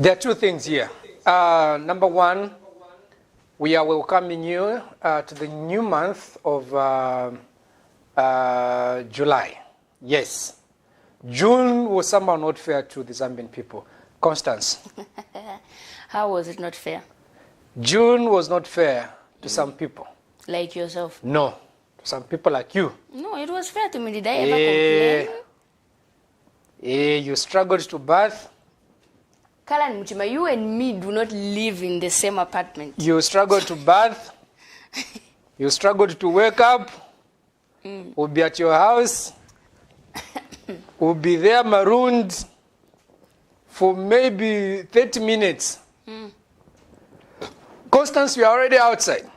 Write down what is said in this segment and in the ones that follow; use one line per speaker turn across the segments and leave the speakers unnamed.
There are two things here. Number one, we are welcoming you to the new month of July. Yes. June was somehow not fair to the Zambian people. Constance.
How was it not fair?
June was not fair to some people.
Like yourself?
No. To some people like you.
No, it was fair to me. Did I ever complain?
You struggled to bath.
Kalan Muchima, you and me do not live in the same apartment.
You struggled to bath. You struggled to wake up. We'll be at your house. We'll be there marooned for maybe 30 minutes. Constance, you are already outside.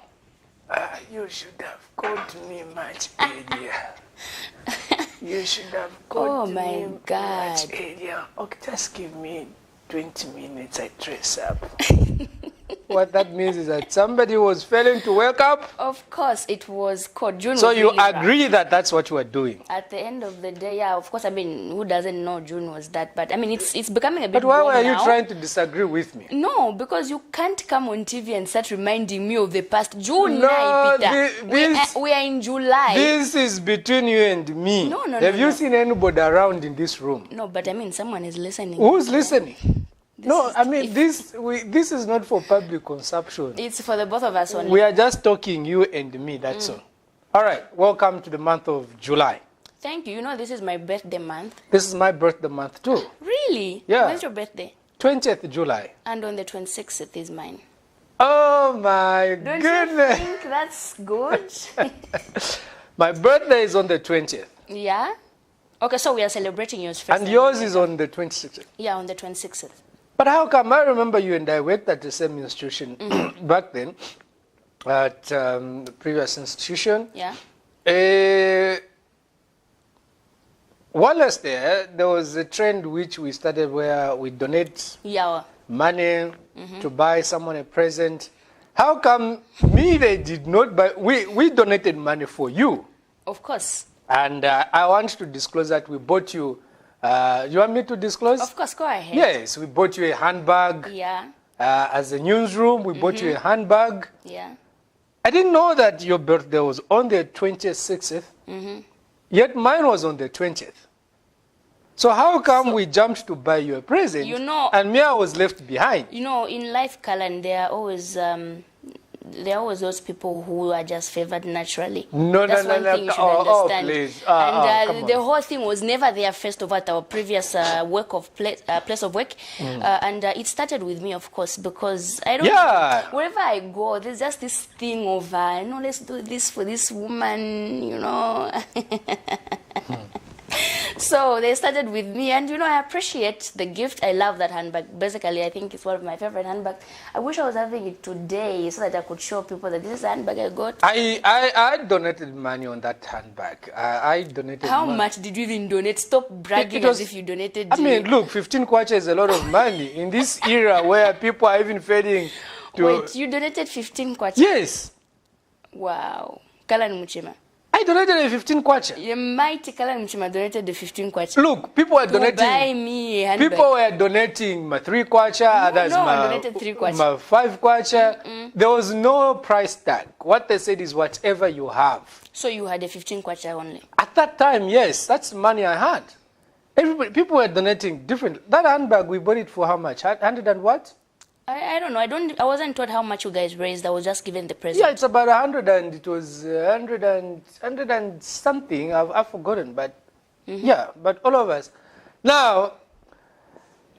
You should have called to me much earlier. You should have called to me much earlier. Okay, just give me 20 minutes, I dress up. What that means is that somebody was failing to wake up.
Of course, it was called June.
So you
really
agree
rough.
that that's what you were doing?
At the end of the day, yeah, of course, I mean, who doesn't know June was that? But I mean, it's becoming a bit
But why
warm
were you
now.
trying to disagree with me?
No, because you can't come on TV and start reminding me of the past. June,
No,
Peter. We are in July.
This is between you and me.
No,
Have you seen anybody around in this room?
No, but I mean, someone is listening.
Who's listening? This is not for public consumption.
It's for the both of us only.
We are just talking, you and me, that's all. All right, welcome to the month of July.
Thank you. You know, this is my birthday month.
This is my birthday month too.
Really?
Yeah.
When's your birthday?
20th July.
And on the 26th is mine.
Oh my
Don't
goodness.
you think that's good?
My birthday is on the 20th.
Yeah? Okay, so we are celebrating yours first.
And yours is on the 26th.
Yeah, on the 26th.
But how come? I remember you and I worked at the same institution back then, at the previous institution.
Yeah.
While I was there was a trend which we started where we donate money to buy someone a present. How come me they did not buy? We donated money for you.
Of course.
And I want to disclose that we bought you. You want me to disclose?
Of course, go ahead.
Yes, we bought you a handbag.
Yeah.
As a newsroom, we bought you a handbag.
Yeah.
I didn't know that your birthday was on the 26th, yet mine was on the 20th. So how come we jumped to buy you a present,
You know,
and me, I was left behind?
You know, in life, Kalan, there are always those people who are just favored naturally. That's one thing you should understand.
Please.
And the whole thing was never there first of all at our previous place of work. And it started with me, of course, because I don't know, wherever I go, there's just this thing of, let's do this for this woman, you know. So they started with me, and you know, I appreciate the gift. I love that handbag. Basically, I think it's one of my favorite handbags. I wish I was having it today so that I could show people that this is a handbag I got.
I donated money on that handbag. I donated
How
money.
much did you even donate? Stop bragging as if you donated.
I mean, look, 15 kwacha is a lot of money in this era where people are even failing to...
Wait, you donated 15 kwacha?
Yes.
Wow. Kalan Muchima.
I donated a 15 kwacha.
The mighty Kalan Muchima donated the 15 kwacha.
Look, people were donating.
Buy me a handbag.
People were donating my 3 kwacha, others
donated 3 kwacha.
my 5 kwacha. There was no price tag. What they said is whatever you have.
So you had a 15 kwacha only?
At that time, yes, that's the money I had. People were donating different. That handbag, we bought it for how much? 100 and what?
I don't know. I wasn't told how much you guys raised. I was just given the present.
Yeah, it's about 100 and it was 100 and something. I've forgotten, but yeah, but all of us. Now,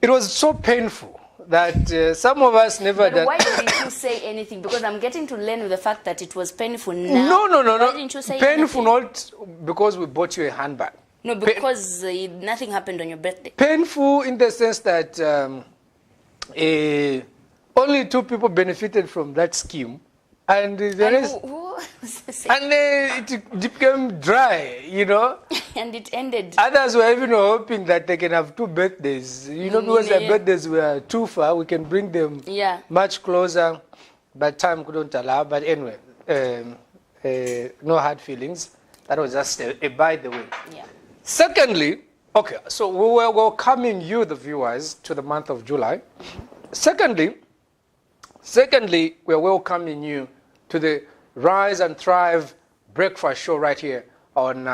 it was so painful that some of us never done.
Why didn't you say anything? Because I'm getting to learn with the fact that it was painful now.
No.
Why didn't you say
painful
anything?
Not because we bought you a handbag.
No, because nothing happened on your birthday.
Painful in the sense that only 2 people benefited from that scheme, and the rest, and it became dry, you know.
And it ended.
Others were even hoping that they can have 2 birthdays, you know, because their birthdays were too far. We can bring them much closer, but time couldn't allow. But anyway, no hard feelings. That was just a by the way.
Yeah.
Secondly, okay, so we were welcoming you, the viewers, to the month of July. Secondly, we're welcoming you to the Rise and Thrive breakfast show right here on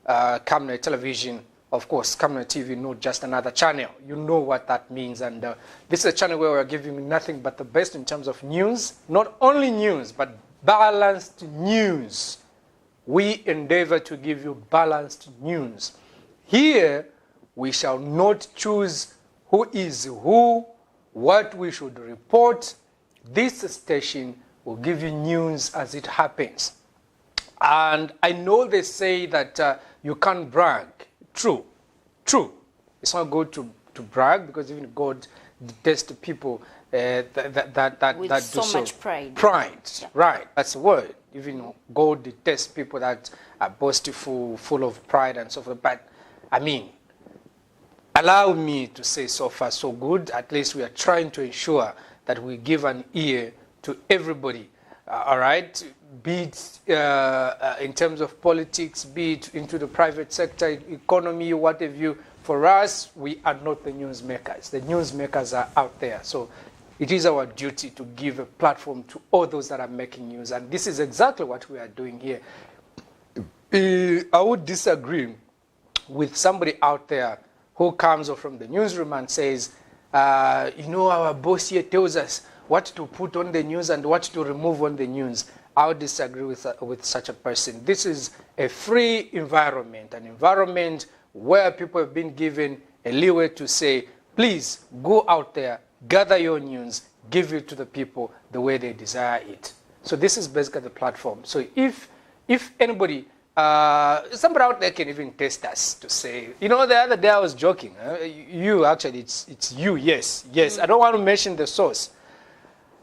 Camnet television. Of course, Camnet TV, not just another channel. You know what that means. And this is a channel where we're giving you nothing but the best in terms of news. Not only news, but balanced news. We endeavor to give you balanced news. Here, we shall not choose who is who, what we should report. This station will give you news as it happens. And I know they say that you can't brag. True. It's not good to brag, because even God detests people that do so
much pride.
Yeah. Right, that's the word. Even God detests people that are boastful, full of pride and so forth. But, I mean, allow me to say so far so good. At least we are trying to ensure that we give an ear to everybody. All right? Be it in terms of politics, be it into the private sector, economy, what have you. For us, we are not the newsmakers. The newsmakers are out there. So it is our duty to give a platform to all those that are making news. And this is exactly what we are doing here. I would disagree with somebody out there who comes from the newsroom and says, our boss here tells us what to put on the news and what to remove on the news. I would disagree with such a person. This is a free environment, an environment where people have been given a leeway to say, please go out there, gather your news, give it to the people the way they desire it. So this is basically the platform. So if anybody, somebody out there can even test us to say, the other day I was joking. You actually, it's you, yes. I don't want to mention the source.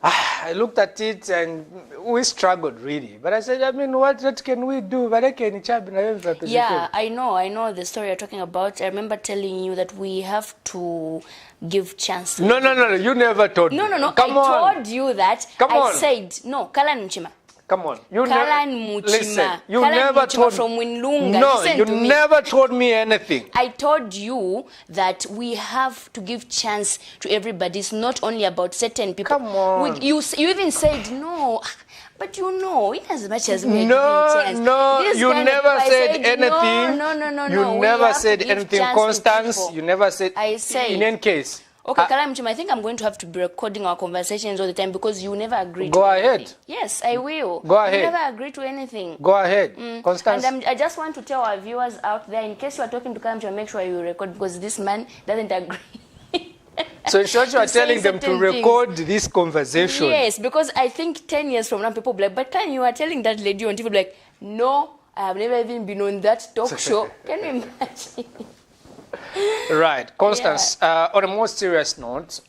I looked at it and we struggled really. But I said, what can we do?
Yeah, I know the story you're talking about. I remember telling you that we have to give chance.
No, you never told me.
No, I told you that. I said, no, Kalan Mchima.
Come on.
Listen,
you never told
from Winlunga.
No, you never told me anything.
I told you that we have to give chance to everybody. It's not only about certain people.
Come on.
You even said no. But in as much as we
you never said anything.
No.
You never said anything, Constance. You never said.
I said.
In any case.
Okay, Kalamchima, I think I'm going to have to be recording our conversations all the time because you never agree
to
anything.
Go ahead.
Yes, I will.
Go ahead.
You never agree to anything.
Go ahead. Constance.
And I just want to tell our viewers out there, in case you are talking to Kalamchima, make sure you record because this man doesn't agree.
So in short, you are telling them to record this conversation.
Yes, because I think 10 years from now, people will be like, but can you are telling that lady on TV, like, no, I have never even been on that talk show. Can you imagine?
Right, Constance. Yeah. On a more serious note,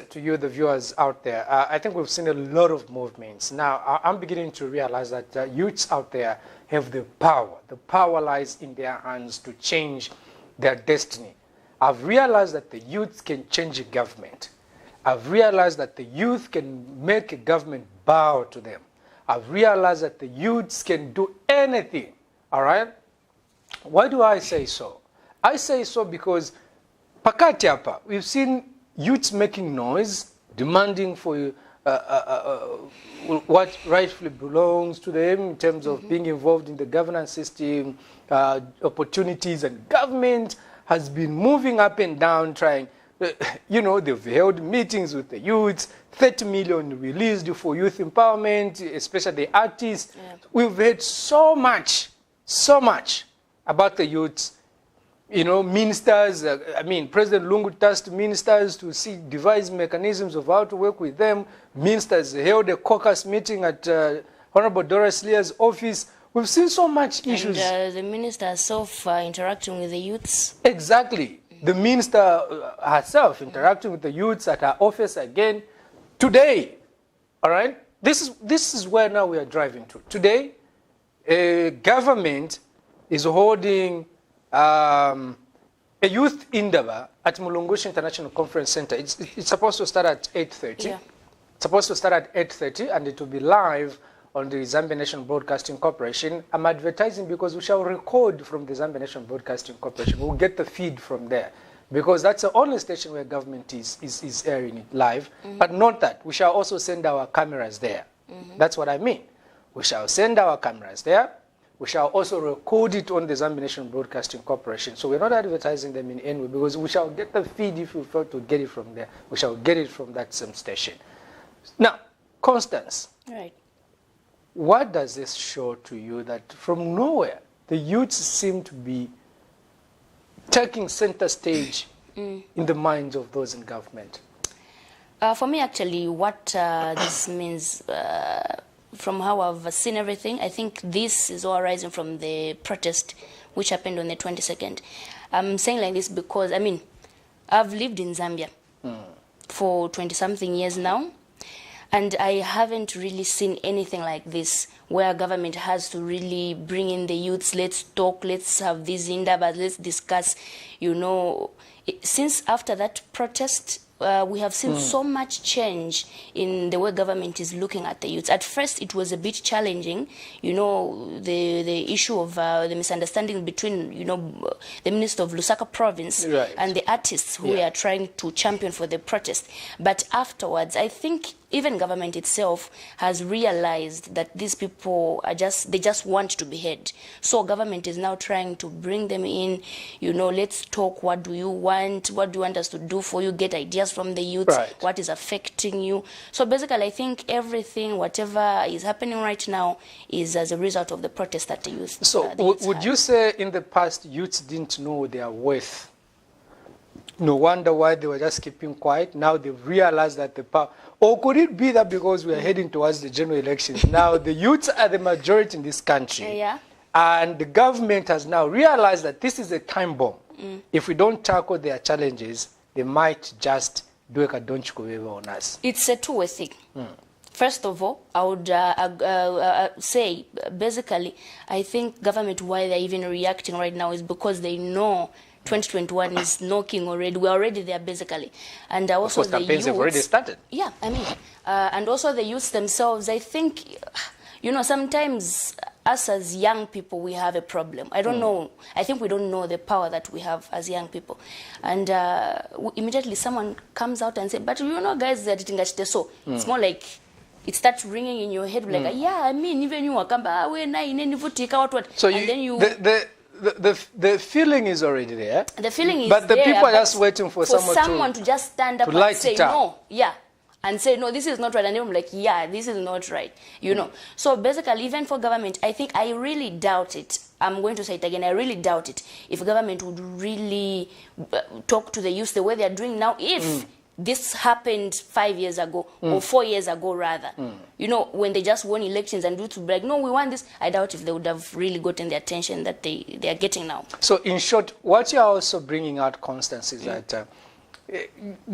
to you, the viewers out there, I think we've seen a lot of movements. Now, I'm beginning to realize that youths out there have the power. The power lies in their hands to change their destiny. I've realized that the youth can change a government. I've realized that the youth can make a government bow to them. I've realized that the youths can do anything. All right. Why do I say so? I say so because pakati we've seen youths making noise, demanding for what rightfully belongs to them in terms of being involved in the governance system, opportunities, and government has been moving up and down trying, they've held meetings with the youths, 30 million released for youth empowerment, especially the artists. Yeah. We've heard so much about the youths, ministers. President Lungu tasked ministers to devise mechanisms of how to work with them. Ministers held a caucus meeting at Honorable Doris Leah's office. We've seen so much issues.
And the minister herself interacting with the youths.
Exactly. The minister herself interacting with the youths at her office again. Today, all right? This is where now we are driving to. Today, a government is holding a youth indaba at Mulungushi International Conference Center. It's supposed to start at 8:30. Yeah. It's supposed to start at 8:30, and it will be live on the Zambia National Broadcasting Corporation. I'm advertising because we shall record from the Zambia National Broadcasting Corporation. We'll get the feed from there. because that's the only station where government is airing it live. But not that. We shall also send our cameras there. That's what I mean. We shall send our cameras there. We shall also record it on the Zambia National Broadcasting Corporation. So we're not advertising them in any way, because we shall get the feed if we fail to get it from there. We shall get it from that same station. Now, Constance,
right.
What does this show to you that from nowhere, the youths seem to be taking center stage in the minds of those in government?
For me, actually, what this means, from how I've seen everything, I think this is all arising from the protest which happened on the 22nd. I'm saying like this because, I mean, I've lived in Zambia for 20-something years now, and I haven't really seen anything like this, where government has to really bring in the youths. Let's talk, let's have this indaba, let's discuss, you know. Since after that protest, we have seen so much change in the way government is looking at the youths. At first, it was a bit challenging, you know, the issue of the misunderstanding between, you know, the Minister of Lusaka Province and the artists who are trying to champion for the protest. But afterwards, I think even government itself has realized that these people are they just want to be heard. So government is now trying to bring them in, you know, let's talk, what do you want, what do you want us to do for you, get ideas from the youth, what is affecting you. So basically, I think everything, whatever is happening right now, is as a result of the protest that the youth.
So would you say in the past youths didn't know their worth? No wonder why they were just keeping quiet. Now they've realized that the power. Or could it be that because we are heading towards the general elections, now the youths are the majority in this country, and the government has now realized that this is a time bomb. If we don't tackle their challenges, they might just do a kadonchiko on us.
It's a two-way thing. First of all, I would say, basically, I think government, why they're even reacting right now is because they know 2021 is knocking already. We're already there, basically. And also
of course, campaigns have already started.
Yeah, I mean, and also the youths themselves, I think, you know, sometimes us as young people, we have a problem. I don't know. I think we don't know the power that we have as young people. And immediately someone comes out and says, but you know, guys, that so it's more like it starts ringing in your head, like, yeah, I mean, even you are come back,
so
and then you...
The feeling is already there.
The feeling is
but the
there,
people are just waiting for
someone to just stand up and say no. Yeah. And say, no, this is not right. And I'm like, yeah, this is not right. You know. So basically, even for government, I think I really doubt it. I'm going to say it again. I really doubt it. If government would really talk to the youth the way they are doing now, if this happened 5 years ago or 4 years ago, rather, you know, when they just won elections and youth would be like, no, we want this. I doubt if they would have really gotten the attention that they are getting now. So
in short, what you are also bringing out, Constance, is that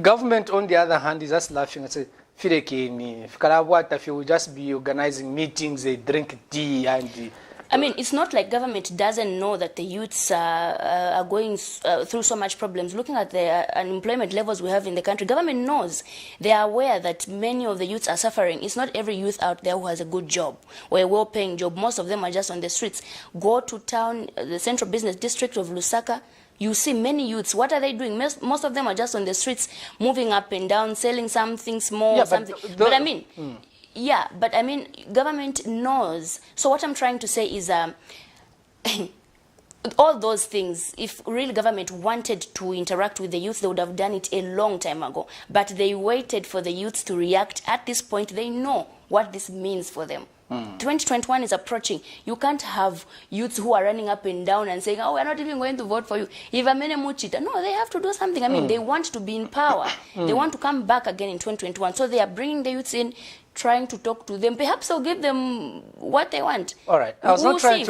government, on the other hand, is just laughing and say, if you will just be organizing meetings, they drink tea and...
I mean, it's not like government doesn't know that the youths are going through so much problems. Looking at the unemployment levels we have in the country, government knows. They are aware that many of the youths are suffering. It's not every youth out there who has a good job or a well-paying job. Most of them are just on the streets. Go to town, the central business district of Lusaka, you see many youths. What are they doing? Most of them are just on the streets, moving up and down, selling something small, something. But I mean... Yeah, but I mean, government knows. So what I'm trying to say is all those things, if real government wanted to interact with the youth, they would have done it a long time ago. But they waited for the youth to react. At this point, they know what this means for them. 2021 is approaching. You can't have youths who are running up and down and saying, oh, we're not even going to vote for you. No, they have to do something. I mean, they want to be in power. They want to come back again in 2021. So they are bringing the youths in, trying to talk to them. Perhaps they'll give them what they want.
All right. I was not trying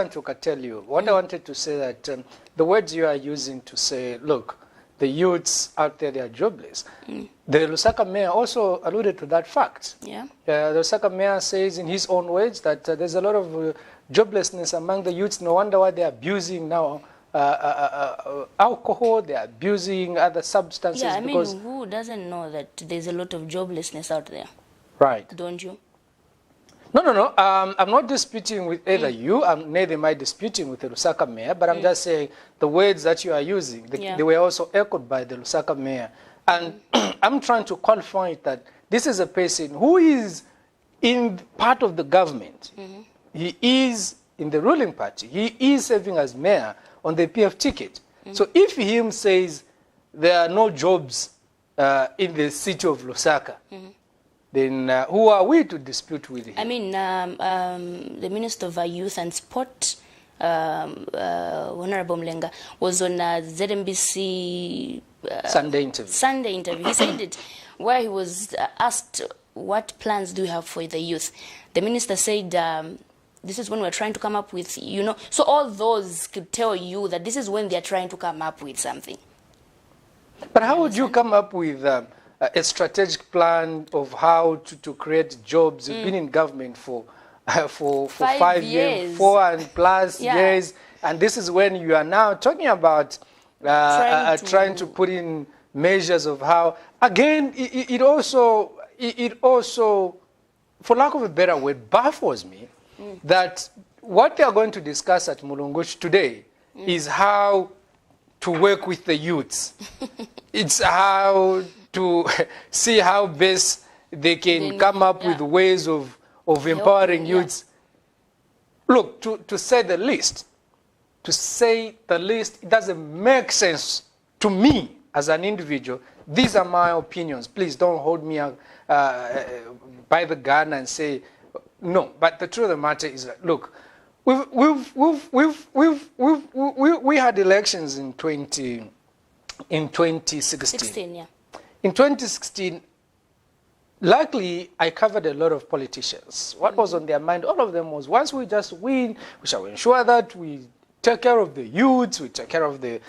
to curtail you. What I wanted to say that the words you are using to say, look, the youths out there, they are jobless. The Lusaka mayor also alluded to that fact. Yeah. The Lusaka mayor says in his own words that there's a lot of joblessness among the youths. No wonder why they're abusing now alcohol, they're abusing other substances.
Yeah, I mean, who doesn't know that there's a lot of joblessness out there?
Right.
Don't you?
No. I'm not disputing with either you, neither am I disputing with the Lusaka mayor, but I'm just saying the words that you are using, they were also echoed by the Lusaka mayor. And I'm trying to qualify it that this is a person who is in part of the government. He is in the ruling party. He is serving as mayor on the PF ticket. So if him says there are no jobs in the city of Lusaka, then who are we to dispute with him?
I mean, the Minister of Youth and Sport, Honorable Mlenga, was on ZMBC
Sunday interview.
He said it, where he was asked, what plans do you have for the youth? The minister said, this is when we're trying to come up with, so all those could tell you that this is when they're trying to come up with something.
But how would you come up with a strategic plan of how to create jobs? You've been in government for 5 years, 4 and plus years, and this is when you are now talking about trying to put in measures of how. Again, it also, for lack of a better word, baffles me that what they are going to discuss at Mulungushi today is how to work with the youths. It's how to see how best they can come up with ways of empowering youths. Look, to say the least, it doesn't make sense to me as an individual. These are my opinions. Please don't hold me by the gun and say no. But the truth of the matter is that, look, we had elections in 2016. In 2016, luckily, I covered a lot of politicians. What was on their mind? All of them was, once we just win, we shall ensure that we take care of the youths, we take care of the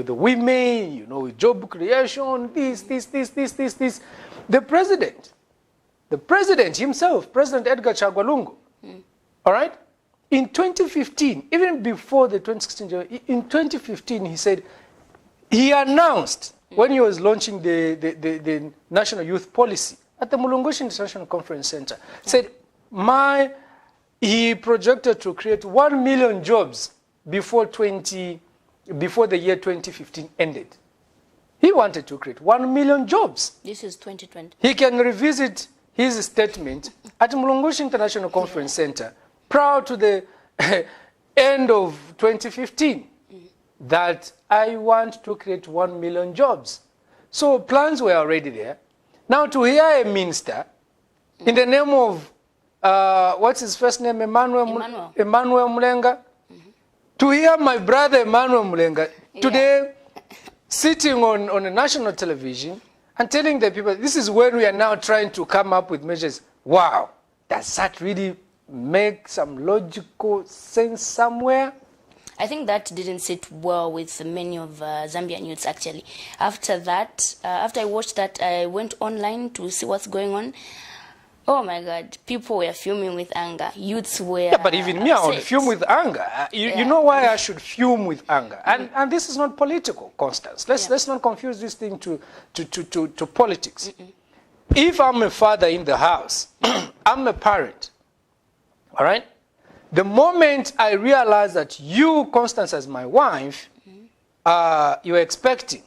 women, job creation, this. The president himself, President Edgar Chagwa Lungu, all right? In 2015, even before the 2016, in 2015, he said, he announced when he was launching the National Youth Policy at the Mulungushi International Conference Center, said, he projected to create 1 million jobs before the year 2015 ended. He wanted to create 1 million jobs.
This is 2020.
He can revisit his statement at Mulungushi International Conference Center prior to the end of 2015 that I want to create 1 million jobs. So plans were already there. Now to hear a minister in the name of, what's his first name, Emmanuel Mlenga, to hear my brother Emmanuel Mlenga today sitting on a national television and telling the people, this is when we are now trying to come up with measures. Wow, does that really make some logical sense somewhere?
I think that didn't sit well with many of Zambian youths, actually. After that, after I watched that, I went online to see what's going on. Oh my God, people were fuming with anger. Youths were
Yeah, but even me, I would fume with anger. You know why I should fume with anger? And this is not political, Constance. Let's not confuse this thing to politics. If I'm a father in the house, I'm a parent, all right? The moment I realize that you, Constance, as my wife, you're expecting,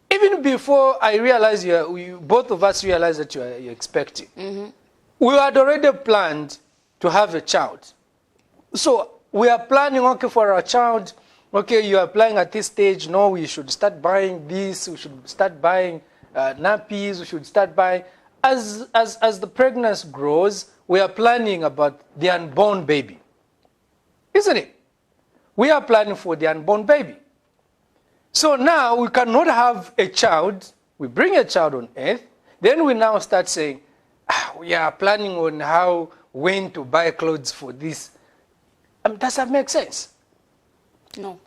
even before I realize both of us realize that you're expecting, we had already planned to have a child. So we are planning, okay, for our child, okay, you are applying at this stage, no, we should start buying this, we should start buying nappies, we should start buying. As the pregnancy grows, we are planning about the unborn baby. Isn't it? We are planning for the unborn baby. So now we cannot have a child. We bring a child on earth. Then we now start saying, we are planning on when to buy clothes for this. Does that make sense?
No.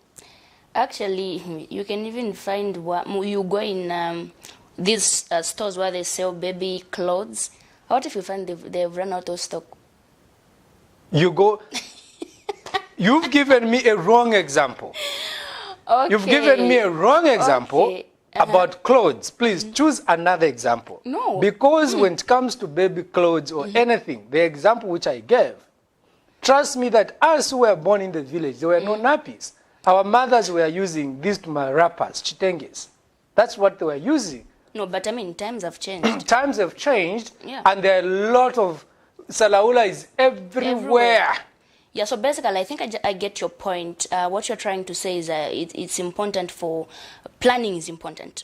Actually, you can even find, you go in these stores where they sell baby clothes. What if you find they've run out of stock? You
go... You've given me a wrong example.
Okay.
You've given me a wrong example. Okay. about clothes, please choose another example.
No.
Because when it comes to baby clothes or anything, the example which I gave, trust me that us who were born in the village, there were no nappies. Our mothers were using these wrappers, chitenges. That's what they were using.
No, but I mean, times have changed.
Times have changed, and there are a lot of Salaula is everywhere.
Yeah, so basically, I think I get your point. What you're trying to say is it's important for planning is important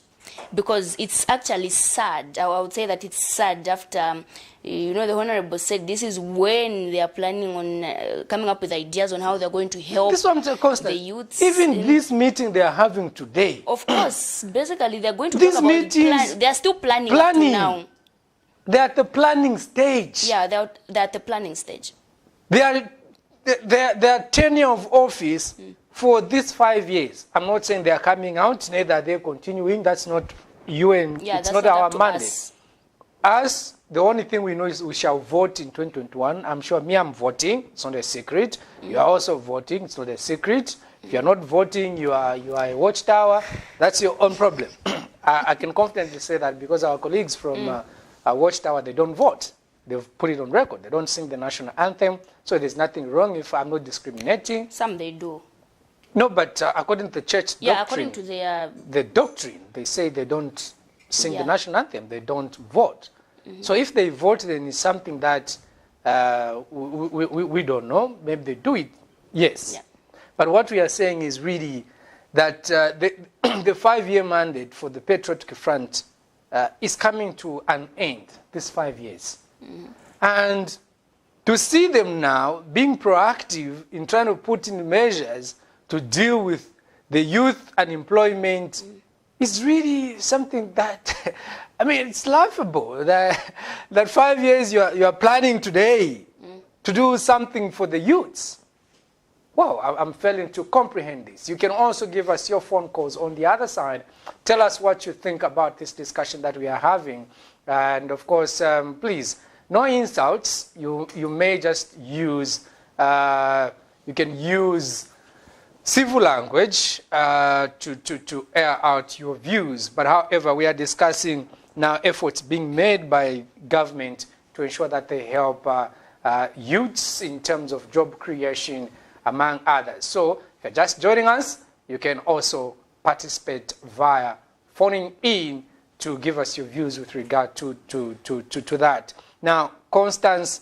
because it's actually sad. I would say that it's sad after, the Honorable said this is when they are planning on coming up with ideas on how they're going to help the youths.
Even this meeting they are having today.
Of course, basically they're going to talk about they are still planning up to now.
They're at the planning stage.
Yeah, they're at the planning stage.
Their tenure of office for these 5 years. I'm not saying they are coming out, neither are they continuing. That's not you and it's not our mandate. Us, the only thing we know is we shall vote in 2021. I'm sure I'm voting. It's not a secret. You are also voting. It's not a secret. If you're not voting, you are a watchtower. That's your own problem. I can confidently say that because our colleagues from Watchtower, they don't vote. They've put it on record. They don't sing the national anthem. So there's nothing wrong if I'm not discriminating.
Some they do.
No, but according to the church doctrine,
according to
the doctrine, they say they don't sing the national anthem. They don't vote. So if they vote, then it's something that we don't know. Maybe they do it. Yes. Yeah. But what we are saying is really that the 5-year mandate for the Patriotic Front is coming to an end, this 5 years. And to see them now being proactive in trying to put in measures to deal with the youth unemployment is really something that, I mean, it's laughable that 5 years you are planning today to do something for the youths. Wow, I'm failing to comprehend this. You can also give us your phone calls on the other side. Tell us what you think about this discussion that we are having. And of course, please, no insults. You may just use, you can use civil language to air out your views. But however, we are discussing now efforts being made by government to ensure that they help youths in terms of job creation, among others. So if you're just joining us, you can also participate via phoning in to give us your views with regard to that. Now, Constance,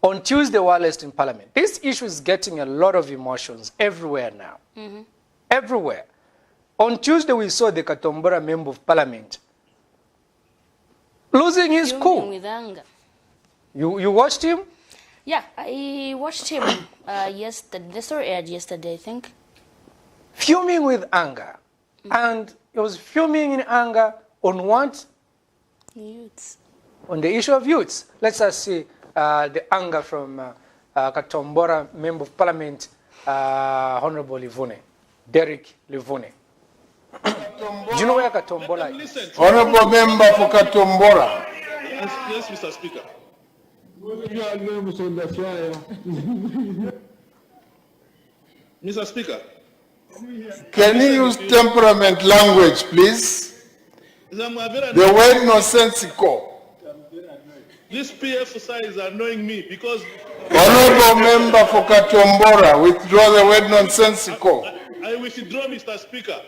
on Tuesday, whilst in Parliament, this issue is getting a lot of emotions everywhere now. Everywhere. On Tuesday, we saw the Katombora Member of Parliament losing his cool.
With anger.
You watched him?
Yeah, I watched him yesterday. The story aired yesterday, I think.
Fuming with anger. And he was fuming in anger on what?
Youths. On
the issue of youths. Let's just see the anger from Katombora Member of Parliament, Honorable Livune, Derek Livune. Do you know where Katombora is?
Honorable Member for Katombora.
Yes, Mr. Speaker. Mr. Speaker.
Can you use temperament language, please? The word nonsensical.
This PF side is annoying me because...
Honorable Member for Katombora, withdraw the word nonsensical.
I withdraw, Mr. Speaker.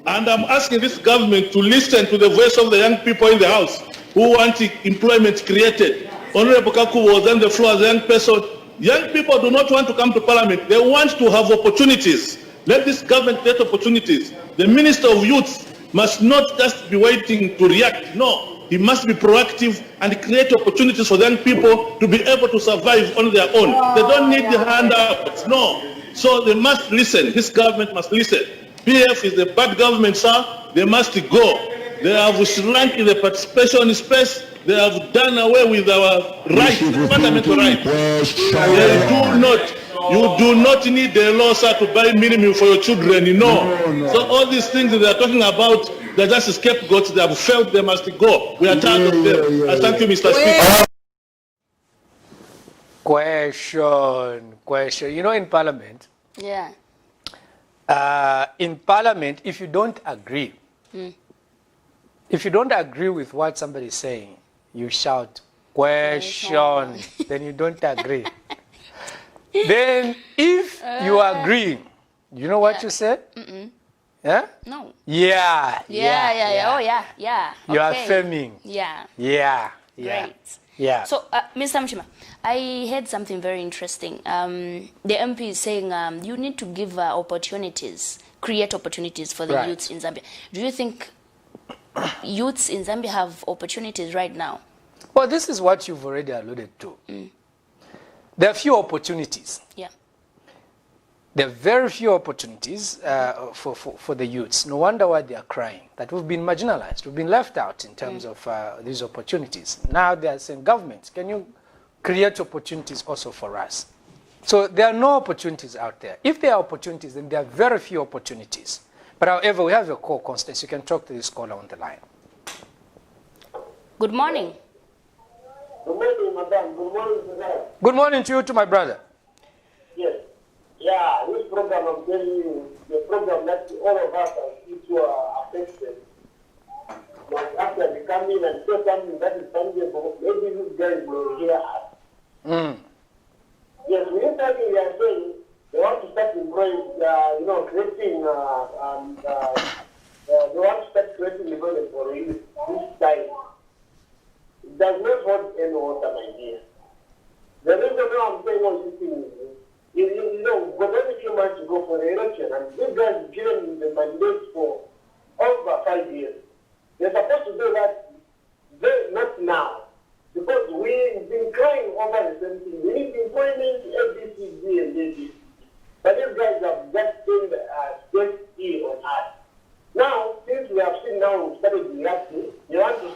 And I'm asking this government to listen to the voice of the young people in the House who want employment created. Honorable Kaku was on the floor as a young person. Young people do not want to come to Parliament. They want to have opportunities. Let this government get opportunities. The Minister of Youth must not just be waiting to react. No, he must be proactive and create opportunities for young people to be able to survive on their own. They don't need the handouts. No. So they must listen. This government must listen. PF is a bad government, sir. They must go. They have shrunk in the participation space. They have done away with our rights, fundamental rights. You do not need the law, sir, to buy minimum for your children, you know. So all these things that they are talking about, they're just scapegoats. They have failed, they must go. We are tired of them. I thank you, Mr. Speaker.
Question. You know, in Parliament,
yeah.
In Parliament, if you don't agree If you don't agree with what somebody is saying, you shout, question, then you don't agree. Then if you agree, you know what you said? Yeah?
No.
Yeah.
Oh, yeah.
You are
Okay.
affirming.
Yeah.
Yeah.
Great.
Yeah.
So, Mr. Mchima, I heard something very interesting. The MP is saying you need to give opportunities, create opportunities for the youths in Zambia. Do you think youths in Zambia have opportunities right now?
Well, this is what you've already alluded to. There are few opportunities.
Yeah.
There are very few opportunities for the youths. No wonder why they are crying, that we've been marginalized, we've been left out in terms of these opportunities. Now they are saying, government, can you create opportunities also for us? So there are no opportunities out there. If there are opportunities, then there are very few opportunities. But however, we have a call, Constance. You can talk to this caller on the line.
Good morning.
Good morning, madam. Good morning, madam.
Good morning to you, to my brother.
Yes. Yeah, this program, I'm telling you, the program that all of us are affected. But after we come in and say something that is tangible, maybe these guys will hear us. Yes, we are saying they want to start employing, creating, they want to start creating employment for youth this time. It does not hold any water, my dear. The reason why I'm saying all these things is, but every few months to go for the election, and these guys given the mandate for over 5 years. They're supposed to do that, not now. Because we've been crying over the same thing. We need employment, ABCD and ABC. But these guys have just seen just E on us. Now, since we have seen now we started reacting, they want to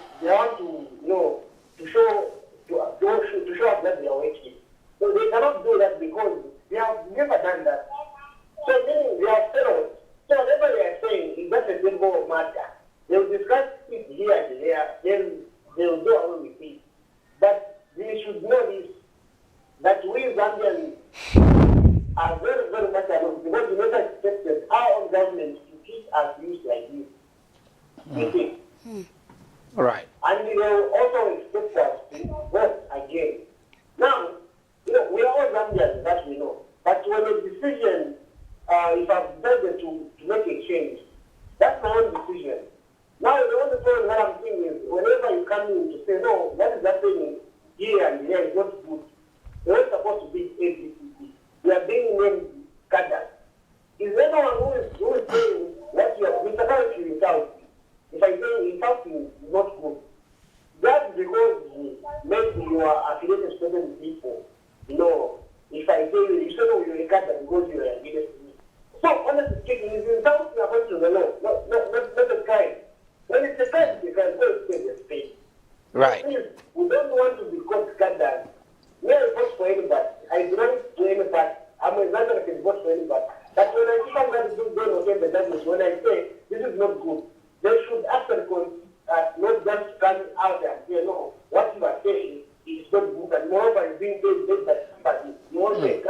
show us that they are working. So they cannot do that because they have never done that. So meaning they have failed. So whatever they are saying is just a simple matter. They will discuss it here and there, then they will go away with it. But they should know this, that we Zambians are very, very much alone because we never expected our own government to treat us youth like this. You see?
Right.
And they will also expect us to vote again. Now, we are all Zambians, that we know. But when a decision, if I've decided to make a change, that's my own decision. Now, the only problem that I'm saying is, whenever you come in to say, no, what is happening here and here is not good, they're not supposed to be ABCD. We are being named cadres. Is anyone who is saying what you are, Mr. Karich, you insult me. If I say insulting is not good, that's because maybe you are affiliated to certain people. If I say you say, no, you're a cadre because you are against me. So, honestly speaking, it's insulting according to the law, not a crime. When it's a crime, you can go to the state.
Right.
Please, we don't want to be called scandals. We are vote for anybody. I belong to any party. I'm a Zambian, I can vote for anybody. But when I see somebody doing okay, but that is when I say this is not good, they should actually not just come out and say, no, what you are saying is not good, and moreover, it's being paid by somebody. You want to say,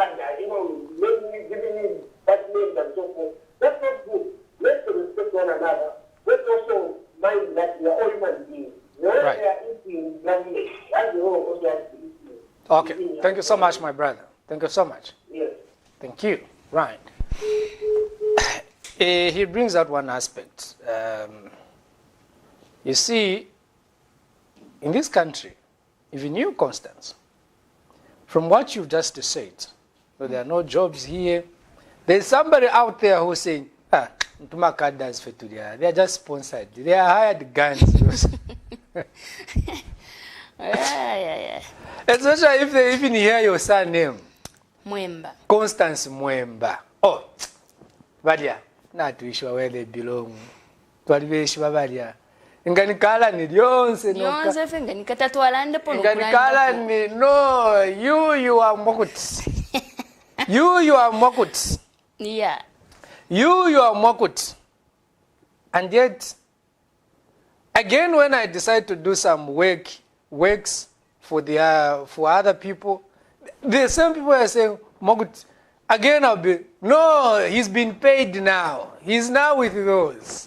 giving me bad names and so forth. That's not good. Let's respect one another. Let's also mind that we are all human beings.
Right. Okay. Thank you so much, my brother. Thank you so much.
Yes.
Thank you. Right. He brings out one aspect. You see, in this country, even you, Constance, from what you've just said, so there are no jobs here. There's somebody out there who's saying, they are just sponsored. They are hired guns.
Yeah.
Especially if they even hear your surname.
Mwemba.
Constance Mwemba. Oh, Badia, not to issue where they belong. Twaliveshwa Badia. Inganikala ni lyonse no.
Lyonse fenga nikatatwala ndipo
Inganikala ni no, you are Mokut. You are Mokut.
Yeah.
You are Mokut. And yet, again, when I decide to do some works for other people, the same people are saying, Mokut, again I'll be, no, he's been paid now. He's now with those.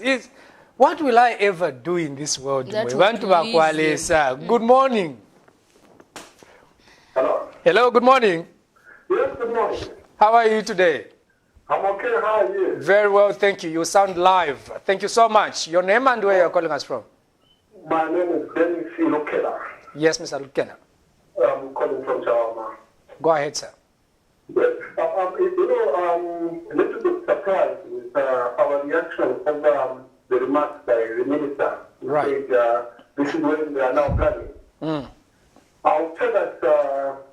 what will I ever do in this world?
That would please you.
Good morning.
Hello.
Hello, good morning.
Yes, good morning.
How are you today?
I'm okay. How are you?
Very well, thank you. You sound live. Thank you so much. Your name and where you're calling us from?
My name is Dennis Ilokela.
Yes, Mr. Lukena.
I'm calling from Chawama.
Go ahead, sir.
Yes. A little bit surprised with our reaction over the remarks by the minister. Who
Right.
said, this is when they are now planning. I'll tell that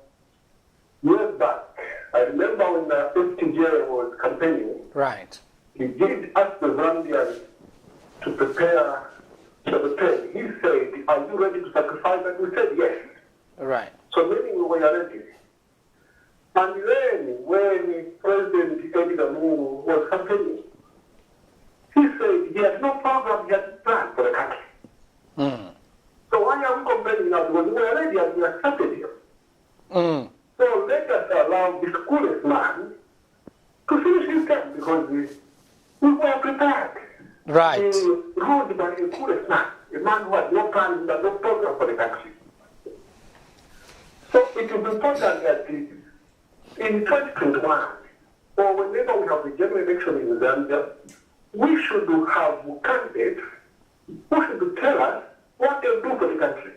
years back, I remember when the FTJ was campaigning,
Right.
he did ask the Zambians to prepare for the pen. He said, are you ready to sacrifice? And we said yes.
Right.
So meaning we were ready. And then when President Eddie Gamu was campaigning, he said he had no program, he had planned for the country. So why are we complaining now? Because we were ready and we accepted him. So let us allow this coolest man to finish his term because we were prepared.
Right.
Ruled by a coolest man, a man who had no plan, who had no program for the country. So it is important that in 2021, or whenever we have the general election in Zambia, we should have candidates who should tell us what they do for the country.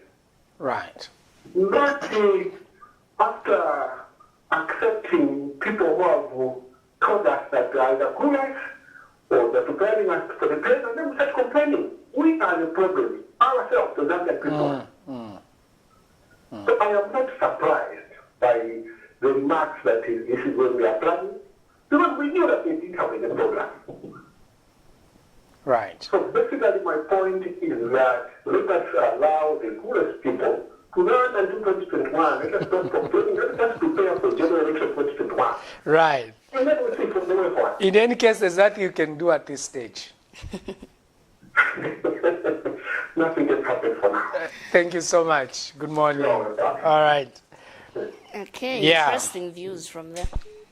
Right.
Not after accepting people who have told us that they are either coolers or they're preparing us for the place, and then we start complaining. We are the problem, ourselves, the Zambian people. So I am not surprised by the remarks that this is when we are planning, because we knew that they didn't have any program.
Right.
So basically my point is that let us allow the coolest people to learn until 2021. Let us stop complaining. Let us prepare for general election 2021.
Right.
And then we'll see from the way forward.
In any case, there's nothing you can do at this stage.
Nothing can happen for now.
Thank you so much. Good morning.
No,
All right.
Okay,
Yeah.
interesting views from there.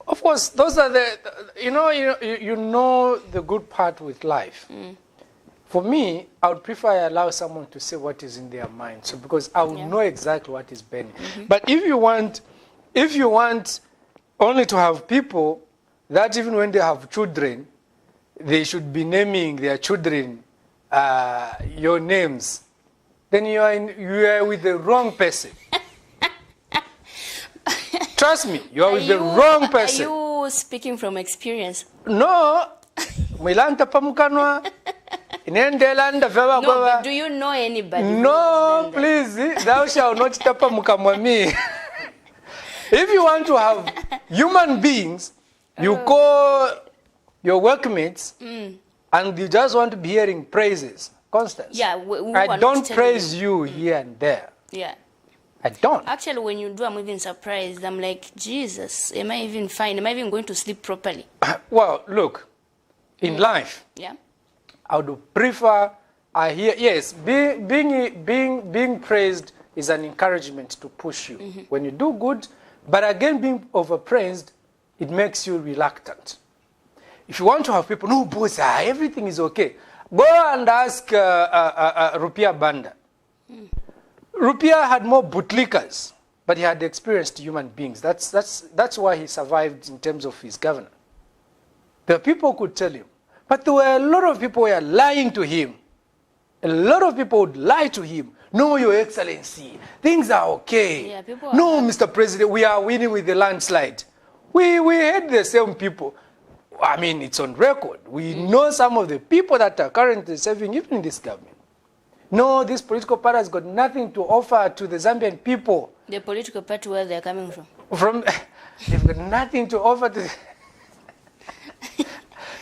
Of course, those are the, you know the good part with life. For me, I would prefer I allow someone to say what is in their mind, so because I would know exactly what is burning. But if you want only to have people that even when they have children, they should be naming their children your names, then you are with the wrong person. Trust me, you are with the wrong person.
Are you speaking from experience?
No, Milanta Pamukanwa.
No, but do you know anybody?
No, please, thou shalt not tapa mukamwami. If you want to have human beings, you call your workmates and you just want to be hearing praises, Constance.
Yeah,
I don't praise you here and there.
Yeah.
I don't.
Actually, when you do, I'm even surprised. I'm like, Jesus, am I even fine? Am I even going to sleep properly?
Well, look, in life,
Yeah.
I would prefer, yes, being praised is an encouragement to push you. When you do good, but again, being overpraised, it makes you reluctant. If you want to have people, no, boss, everything is okay. Go and ask Rupiah Banda. Rupiah had more bootlickers, but he had experienced human beings. That's why he survived in terms of his governor. The people could tell him. But there were a lot of people who were lying to him. A lot of people would lie to him. No, Your Excellency, things are okay.
Yeah,
no, Mr. President, we are winning with the landslide. We had the same people. I mean, it's on record. We know some of the people that are currently serving even in this government. No, this political party has got nothing to offer to the Zambian people.
The political party where they're coming from?
They've got nothing to offer to...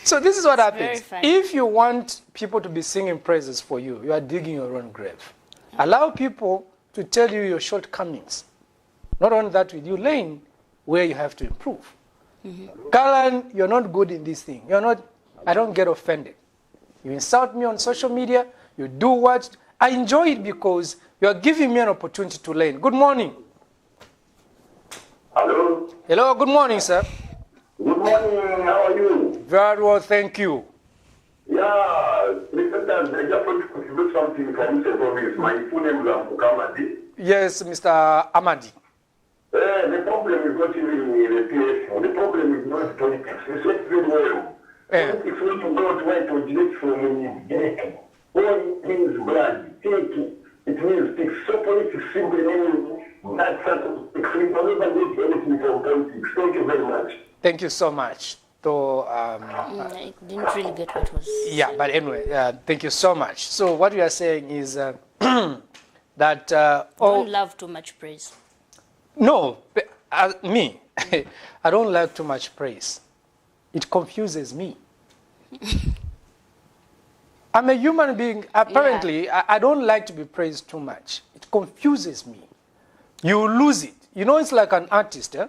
So this is what happens. If you want people to be singing praises for you, you are digging your own grave. Allow people to tell you your shortcomings. Not only that, with you laying where you have to improve. Kalan, you're not good in this thing. I don't get offended. You insult me on social media, you do what? I enjoy it because you are giving me an opportunity to learn. Good morning.
Hello.
Hello, good morning, sir.
Good morning, how are you?
Very well, thank you.
Yeah, recently sometimes I just want to contribute something from Mr. Province. My full name is Amadi.
Yes, Mr. Amadi.
The problem is not even in the PSO. The problem is not politics. It's not very well. Politics want to go to where to originate from Guinea. All means blood. It means things. So politics simply means that sort of things. We don't even need anything from politics. Thank you very much.
Thank you so much. So,
I didn't really get what was.
yeah, but anyway, thank you so much. So what we are saying is that
Don't love too much praise.
no, me, I don't like too much praise. It confuses me. I'm a human being. Apparently, I don't like to be praised too much. It confuses me. You lose it. You know, it's like an artist. Eh?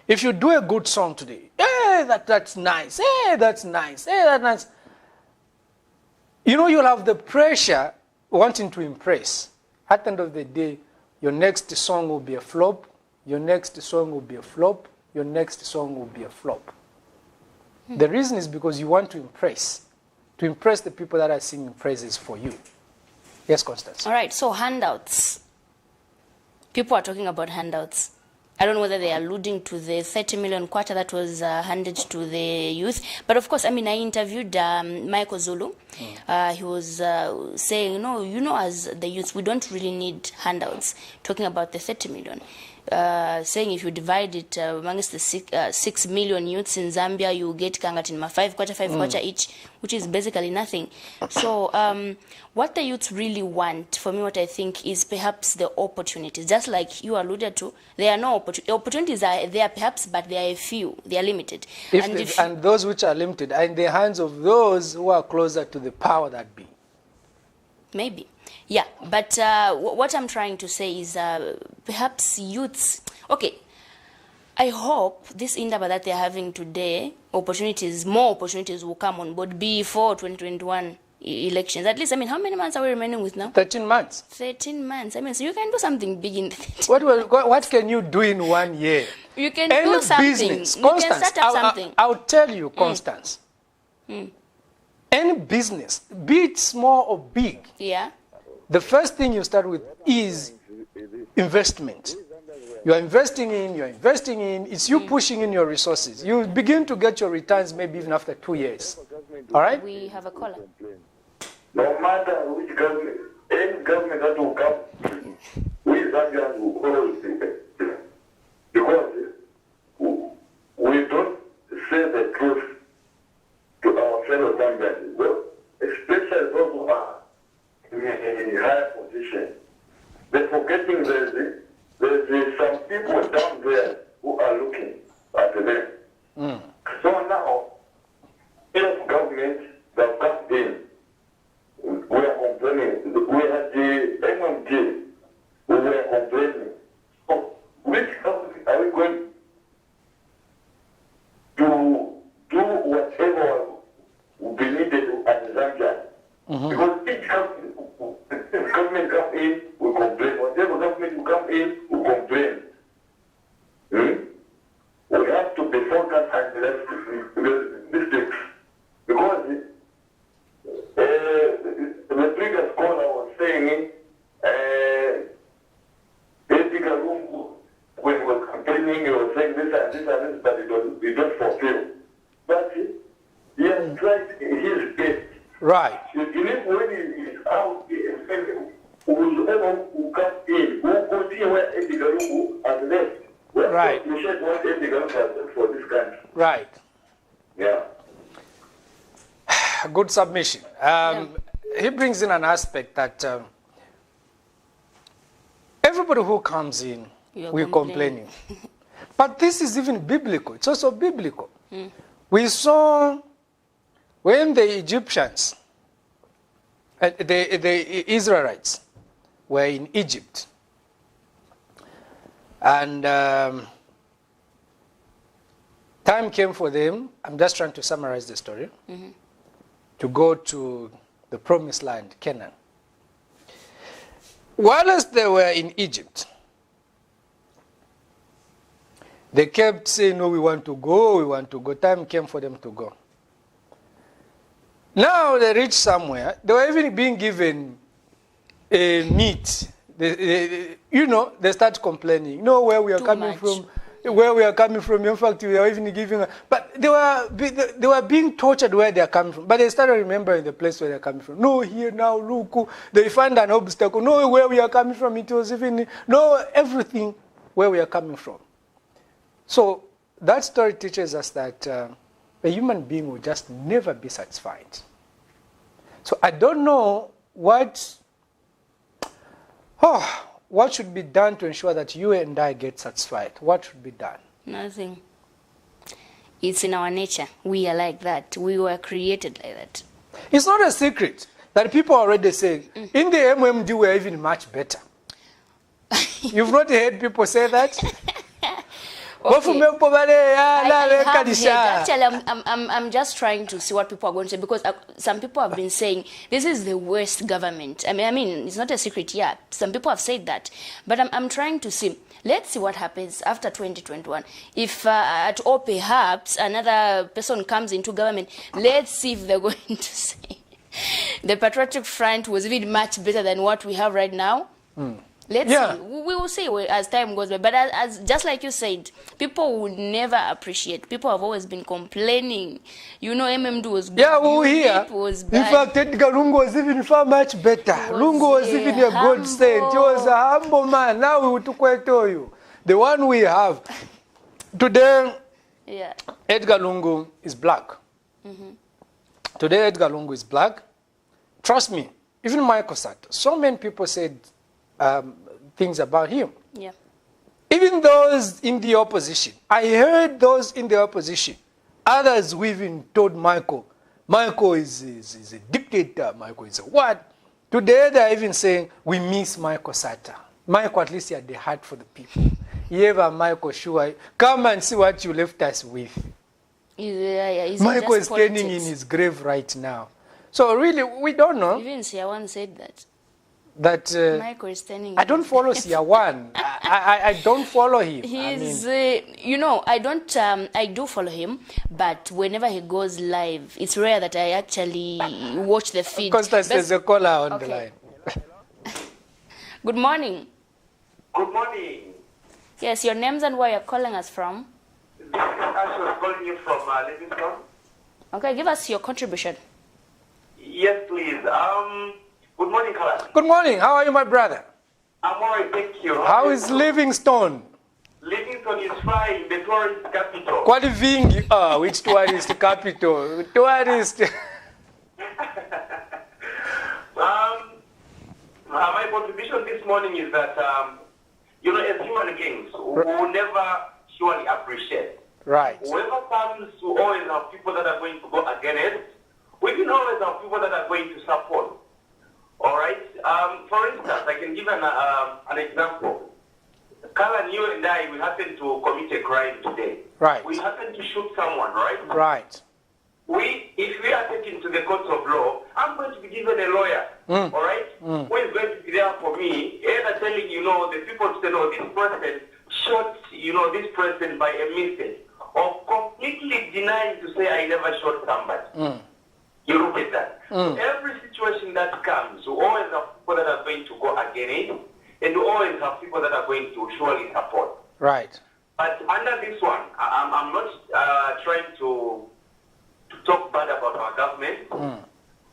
If you do a good song today, hey, that's nice. Hey, that's nice. Hey, that's nice. You know, you'll have the pressure wanting to impress. At the end of the day, your next song will be a flop. Your next song will be a flop. Your next song will be a flop. The reason is because you want to impress the people that are singing praises for you. Yes, Constance.
All right, so handouts. People are talking about handouts. I don't know whether they are alluding to the 30 million kwacha that was handed to the youth. But of course, I mean, I interviewed Michael Zulu. He was saying, no, as the youth, we don't really need handouts. Talking about the 30 million. Saying if you divide it amongst the 6 million youths in Zambia, you get Kangatinma 5 kwacha each, which is basically nothing. So what the youths really want, for me, what I think is perhaps the opportunities. Just like you alluded to, there are no opportunities are there perhaps, but there are a few. They are limited.
And those which are limited are in the hands of those who are closer to the power that be.
Maybe. Yeah, but what I'm trying to say is perhaps youths... Okay, I hope this Indaba that they're having today, more opportunities will come on board before 2021 elections. At least, I mean, how many months are we remaining with now?
13 months.
13 months. I mean, so you can do something big in the 13
What can you do in 1 year?
You can do something.
Business.
You
Constance,
can start up something.
I'll tell you, Constance. Any business, be it small or big,
Yeah.
the first thing you start with is investment. You're investing in, it's you pushing in your resources. You begin to get your returns maybe even after 2 years. All right?
We have a caller.
No matter which government, any government that will come, we Zambians will always be better. Because we don't say the truth to our fellow Zambians, especially those who are in a higher position. They're forgetting there's some people down there who are looking at them. So now, if government, the come in, we are complaining. We had the MMT, we were complaining. So which government are we going to do whatever will be needed at Zambia? Because each government come in, we complain. Whatever government will come in, we complain. We have to be focused and less mistakes. Because the previous caller was saying, when he was campaigning, he was saying this and this and this, but it don't fulfill. But he has tried his best.
Right.
You believe when he is out, whoever will come in, will go see where Eddie Garubu has left.
Right.
You should what Eddie Garubu has left for this country.
Right.
Yeah.
Good submission. He brings in an aspect that everybody who comes in, we're complaining. But this is even biblical. It's also biblical. We saw when the Egyptians, the Israelites were in Egypt, and time came for them, I'm just trying to summarize the story, to go to the promised land, Canaan. Whilst they were in Egypt, they kept saying, no, we want to go, we want to go. Time came for them to go. Now they reach somewhere. They were even being given meat. They start complaining. Where we are coming from. Where we are coming from. In fact, we are even giving. But they were being tortured where they are coming from. But they started remembering the place where they are coming from. No, here now, look. They find an obstacle. No, where we are coming from. It was even everything where we are coming from. So that story teaches us that a human being will just never be satisfied. So I don't know what should be done to ensure that you and I get satisfied. What should be done?
Nothing. It's in our nature. We are like that. We were created like that.
It's not a secret that people are already saying, in the MMD we're even much better. You've not heard people say that? Okay.
Actually, I'm just trying to see what people are going to say, because some people have been saying this is the worst government. I mean, it's not a secret. Yeah, some people have said that, but I'm trying to see. Let's see what happens after 2021. If at all perhaps another person comes into government, let's see if they're going to say the Patriotic Front was even much better than what we have right now. Let's see. We will see as time goes by. But as just like you said, people will never appreciate. People have always been complaining. MMD was good.
Yeah, we hear.
It was bad.
In fact, Edgar Lungu was even far much better. Lungu was even a good saint. He was a humble man. Now we took tell you. The one we have. Today, Edgar Lungu is black. Today, Edgar Lungu is black. Trust me, even Michael Sata. So many people said things about him.
Yeah.
Even those in the opposition. I heard those in the opposition. Others who even told Michael is a dictator. Michael is a what? Today they're even saying, we miss Michael Sata. Michael, at least he had the heart for the people. Ever Michael, sure, come and see what you left us with. Michael is standing in his grave right now. So really, we don't know.
Even Siawan said that.
That
Michael is standing.
I don't follow Siawan. I don't follow him.
He's, I do follow him, but whenever he goes live, it's rare that I actually watch the feed.
Constance, there's a caller on the line.
Good morning.
Good morning.
Yes, your names and where you're calling us from.
This is Ash was calling you from Livingston.
Okay, give us your contribution.
Yes, please. Good morning, Kalan.
Good morning. How are you, my brother?
I'm all right, thank you.
How is Livingstone?
Livingstone is fine, the tourist capital.
Quite vingi. Which tourist capital? Tourist.
My contribution this morning is that, as human beings, we will never surely appreciate.
Right.
Whoever comes, we always have people that are going to go against. We can always have people that are going to support. All right. For instance, I can give an example. Kalan, you and I, we happen to commit a crime today.
Right.
We happen to shoot someone, right?
Right.
If we are taken to the courts of law, I'm going to be given a lawyer. All right. Who is going to be there for me, either telling the people to say, no, this person shot this person by a mistake, or completely denying to say I never shot somebody. You look at that. Every situation that comes, you always have people that are going to go against it, and you always have people that are going to surely support.
Right.
But under this one, I'm not trying to talk bad about our government,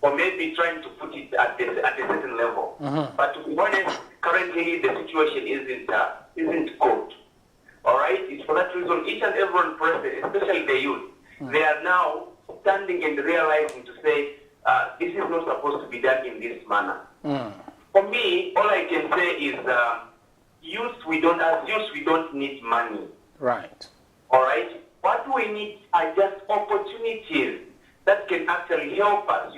or maybe trying to put it at a certain level. But to be honest, currently the situation isn't good. All right? It's for that reason each and every person, especially the youth, they are now standing and realizing to say, this is not supposed to be done in this manner. For me, all I can say is, we don't need money.
Right.
All right? What we need are just opportunities that can actually help us,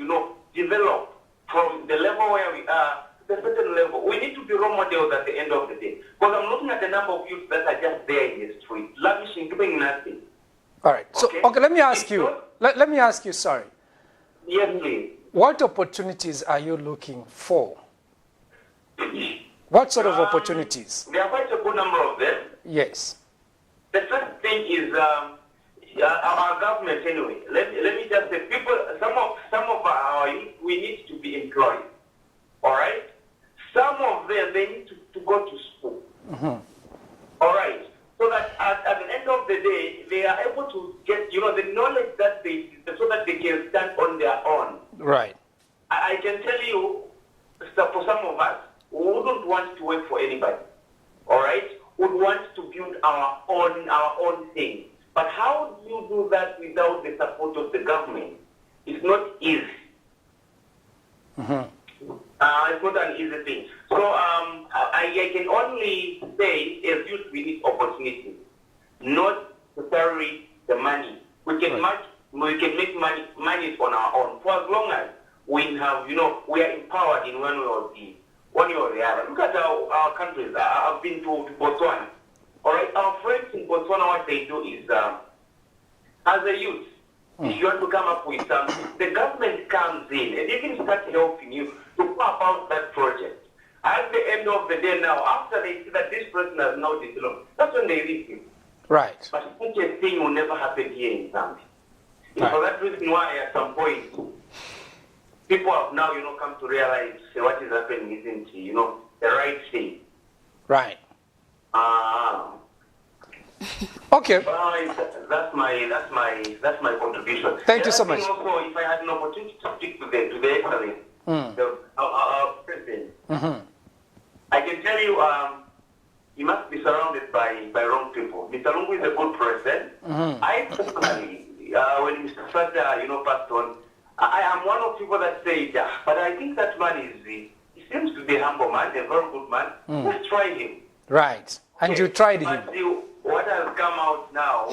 develop from the level where we are to a certain level. We need to be role models at the end of the day. Because I'm looking at the number of youth that are just there in the street, lavishing, doing nothing.
All right. So, okay, let me ask you. Let me ask you, sorry.
Yes, please.
What opportunities are you looking for? What sort of opportunities?
There are quite a good number of them.
Yes.
The first thing is our government anyway. Let me just say, some of
Right.
I can tell you, for some of us, we wouldn't want to work for anybody. All right? We would want to build our own thing. But how do you do that without the support of the government? It's not easy. It's not an easy thing. So I can only say, as youth, we need opportunity, not necessarily the money. We can make money on our own for as long as we have, we are empowered in one way or the other. Look at our countries. I've been to Botswana. All right, our friends in Botswana, what they do is, as a youth, if you want to come up with something, the government comes in and even starts helping you to go about that project. At the end of the day now, after they see that this person has now developed, that's when they leave you.
Right.
But such a thing will never happen here in Zambia.
Right.
For that reason why at some point, people have now, come to realize what is happening isn't, the right thing.
Right. Okay.
That's my contribution.
Thank you so much.
Also, if I had an opportunity to speak to the excellence, our president, I can tell you, he must be surrounded by wrong people. Mr. Lungu is a good president. I personally, when Mr. Fata, passed on, I am one of the people that say, but I think that man he seems to be a humble man, a very good man. Let's try him.
Right. And you tried him.
What has come out now,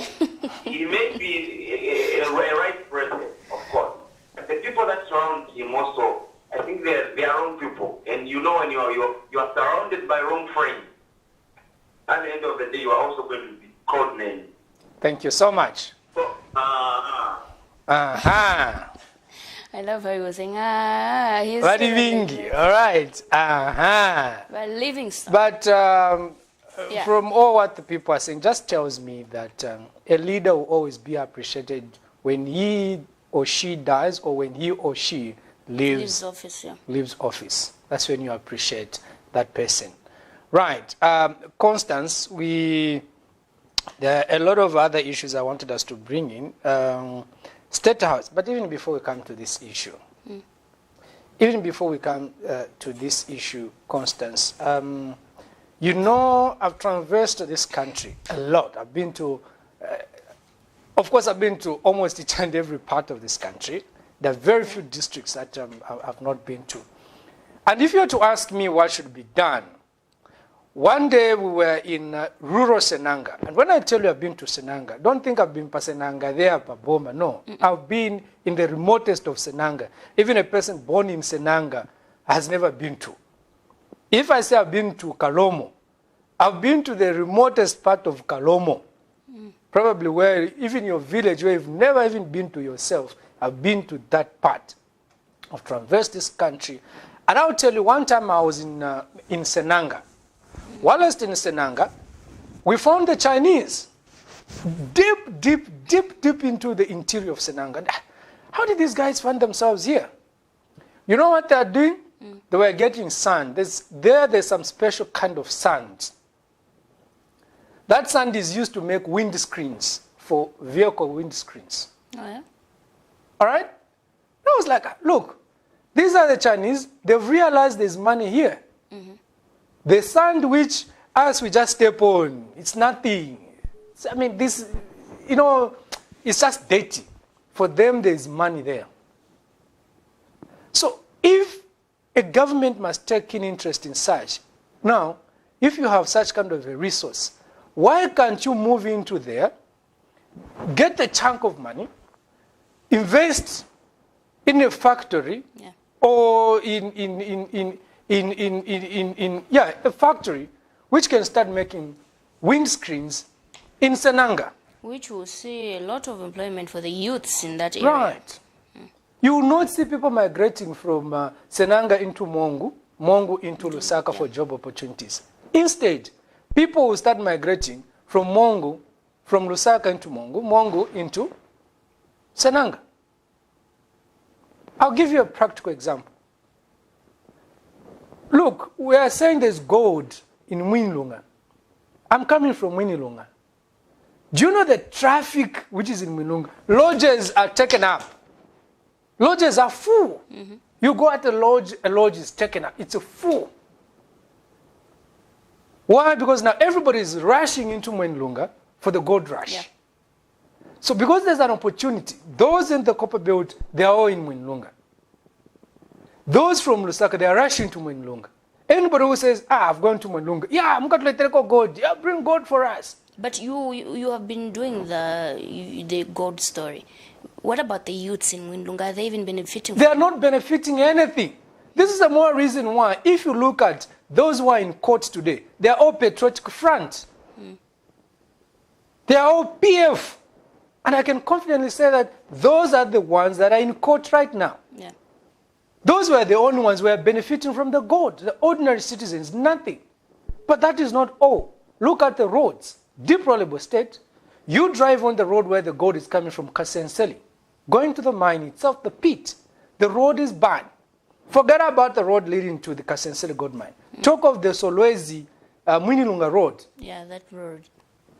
he may be a right president, of course. But the people that surround him also, I think they are wrong people. And when you are surrounded by wrong friends, at the end of the day, you are also going to be called names.
Thank you so much.
So,
I love how he was saying, he's
all right.
But living stuff.
But from all what the people are saying, just tells me that a leader will always be appreciated when he or she dies or when he or she leaves
office. Yeah.
Leaves office. That's when you appreciate that person. Right. Constance, there are a lot of other issues I wanted us to bring in. State House, but even before we come to this issue, Constance, I've traversed this country a lot. I've been to, almost each and every part of this country. There are very few districts that I've not been to. And if you were to ask me what should be done, one day we were in rural Senanga. And when I tell you I've been to Senanga, don't think I've been to Senanga there, Paboma. No, I've been in the remotest of Senanga. Even a person born in Senanga has never been to. If I say I've been to Kalomo, I've been to the remotest part of Kalomo. Probably where, even your village where you've never even been to yourself, I've been to that part. I've traversed this country. And I'll tell you, one time I was in Senanga. While I was in Senanga, we found the Chinese deep into the interior of Senanga. How did these guys find themselves here? You know what they are doing? They were getting sand. There's some special kind of sand. That sand is used to make windscreens for vehicle windscreens.
Oh, yeah?
All right? I was like, look, these are the Chinese. They've realized there's money here. The sand which us, we just step on, it's nothing. This, it's just dirty. For them, there's money there. So if a government must take an interest in such, now, if you have such kind of a resource, why can't you move into there, get a chunk of money, invest in a factory, or in a factory which can start making windscreens in Senanga.
Which will see a lot of employment for the youths in that area.
Right. You will not see people migrating from Senanga into Mongu into Lusaka for job opportunities. Instead, people will start migrating from Lusaka into Mongu into Senanga. I'll give you a practical example. Look, we are saying there's gold in Mwinilunga. I'm coming from Mwinilunga. Do you know the traffic which is in Mwinilunga? Lodges are taken up. Lodges are full. You go at a lodge is taken up. It's a full. Why? Because now everybody is rushing into Mwenlunga for the gold rush.
Yeah.
So because there's an opportunity, those in the copper belt, they are all in Mwenlunga. Those from Lusaka, they are rushing to Mwenlunga. Anybody who says, I've gone to Mwenlunga, yeah, I'm going to let gold. Yeah, bring gold for us.
But you have been doing the gold story. What about the youths in Mwenlunga? Are they even benefiting?
They are not benefiting anything. This is a more reason why, if you look at those who are in court today, they are all patriotic front. They are all PF. And I can confidently say that those are the ones that are in court right now.
Yeah.
Those were the only ones who were benefiting from the gold. The ordinary citizens, nothing. But that is not all. Look at the roads. Deep Rollable State. You drive on the road where the gold is coming from Kasenseli. Going to the mine itself, the pit. The road is banned. Forget about the road leading to the Kasenseli gold mine. Talk of the Solwezi Mwinilunga road.
Yeah, that road.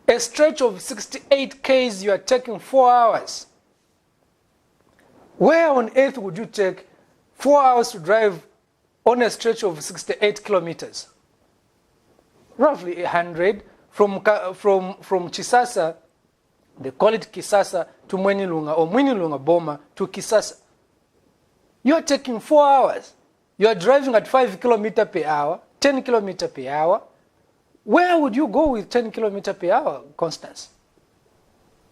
A stretch of 68 km, you are taking 4 hours. Where on earth would you take 4 hours to drive on a stretch of 68 kilometers? Roughly 100 from Chisasa, they call it Kisasa, to Mwenilunga, or Mwenilunga Boma to Kisasa. You are taking 4 hours. You are driving at 5 kilometers per hour, 10 kilometers per hour. Where would you go with 10 kilometers per hour, Constance?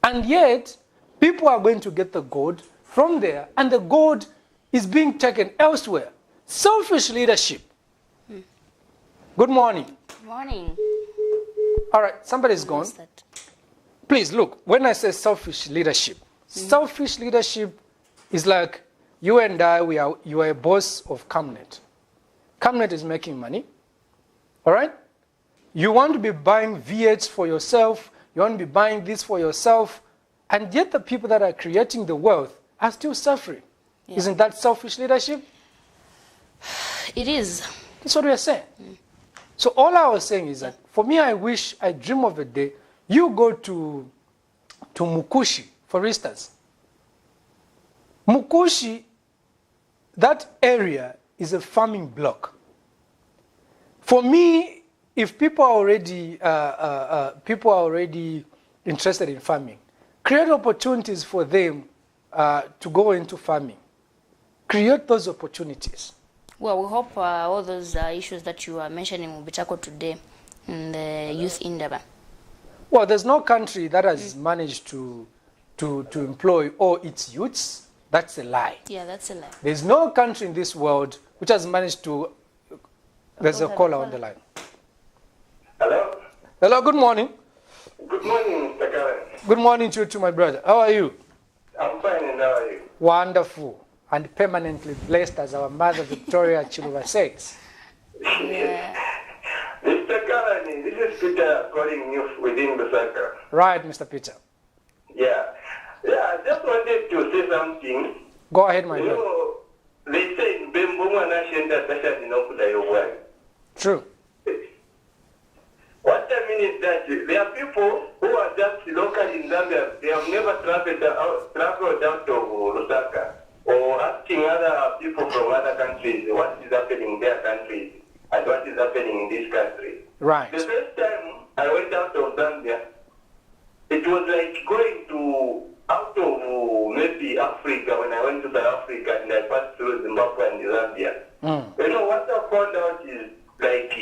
And yet, people are going to get the gold from there, and the gold is being taken elsewhere. Selfish leadership. Good morning.
Good morning.
All right, somebody's gone. Please, look, when I say selfish leadership is like you and I, you are a boss of Camnet. Camnet is making money, all right? You want to be buying V8s for yourself, you want to be buying this for yourself, and yet the people that are creating the wealth are still suffering. Yeah. Isn't that selfish leadership?
It is.
That's what we are saying. So all I was saying is that, for me, I dream of a day, you go to Mukushi, for instance. Mukushi, that area is a farming block. For me, if people are already interested in farming, create opportunities for them to go into farming. Create those opportunities.
Well, we hope all those issues that you are mentioning will be tackled today in the youth endeavor.
Well, there's no country that has managed to employ all its youths. That's a lie.
Yeah, that's a lie.
There's no country in this world which has managed to... There's a caller on the line.
Hello?
Hello, good morning.
Good morning, Mr. Karen.
Good morning to you, to my brother. How are you?
I'm fine, and how are you?
Wonderful. And permanently blessed, as our mother Victoria Chiluba says.
Yeah.
Mr. Karen, this is Peter calling you within Lusaka.
Right, Mr. Peter.
Yeah. I just wanted to say something.
Go ahead, my brother.
know, they say in Bembuma Nashenda Tasha Dinokuda. True. What I mean is that there are people who are just local in Zambia. They have never traveled out to Lusaka, or asking other people from other countries what is happening in their countries and what is happening in this country.
Right.
The first time I went out of Zambia, it was like going out of maybe Africa when I went to South Africa and I passed through Zimbabwe and Zambia. You know, what I found out is like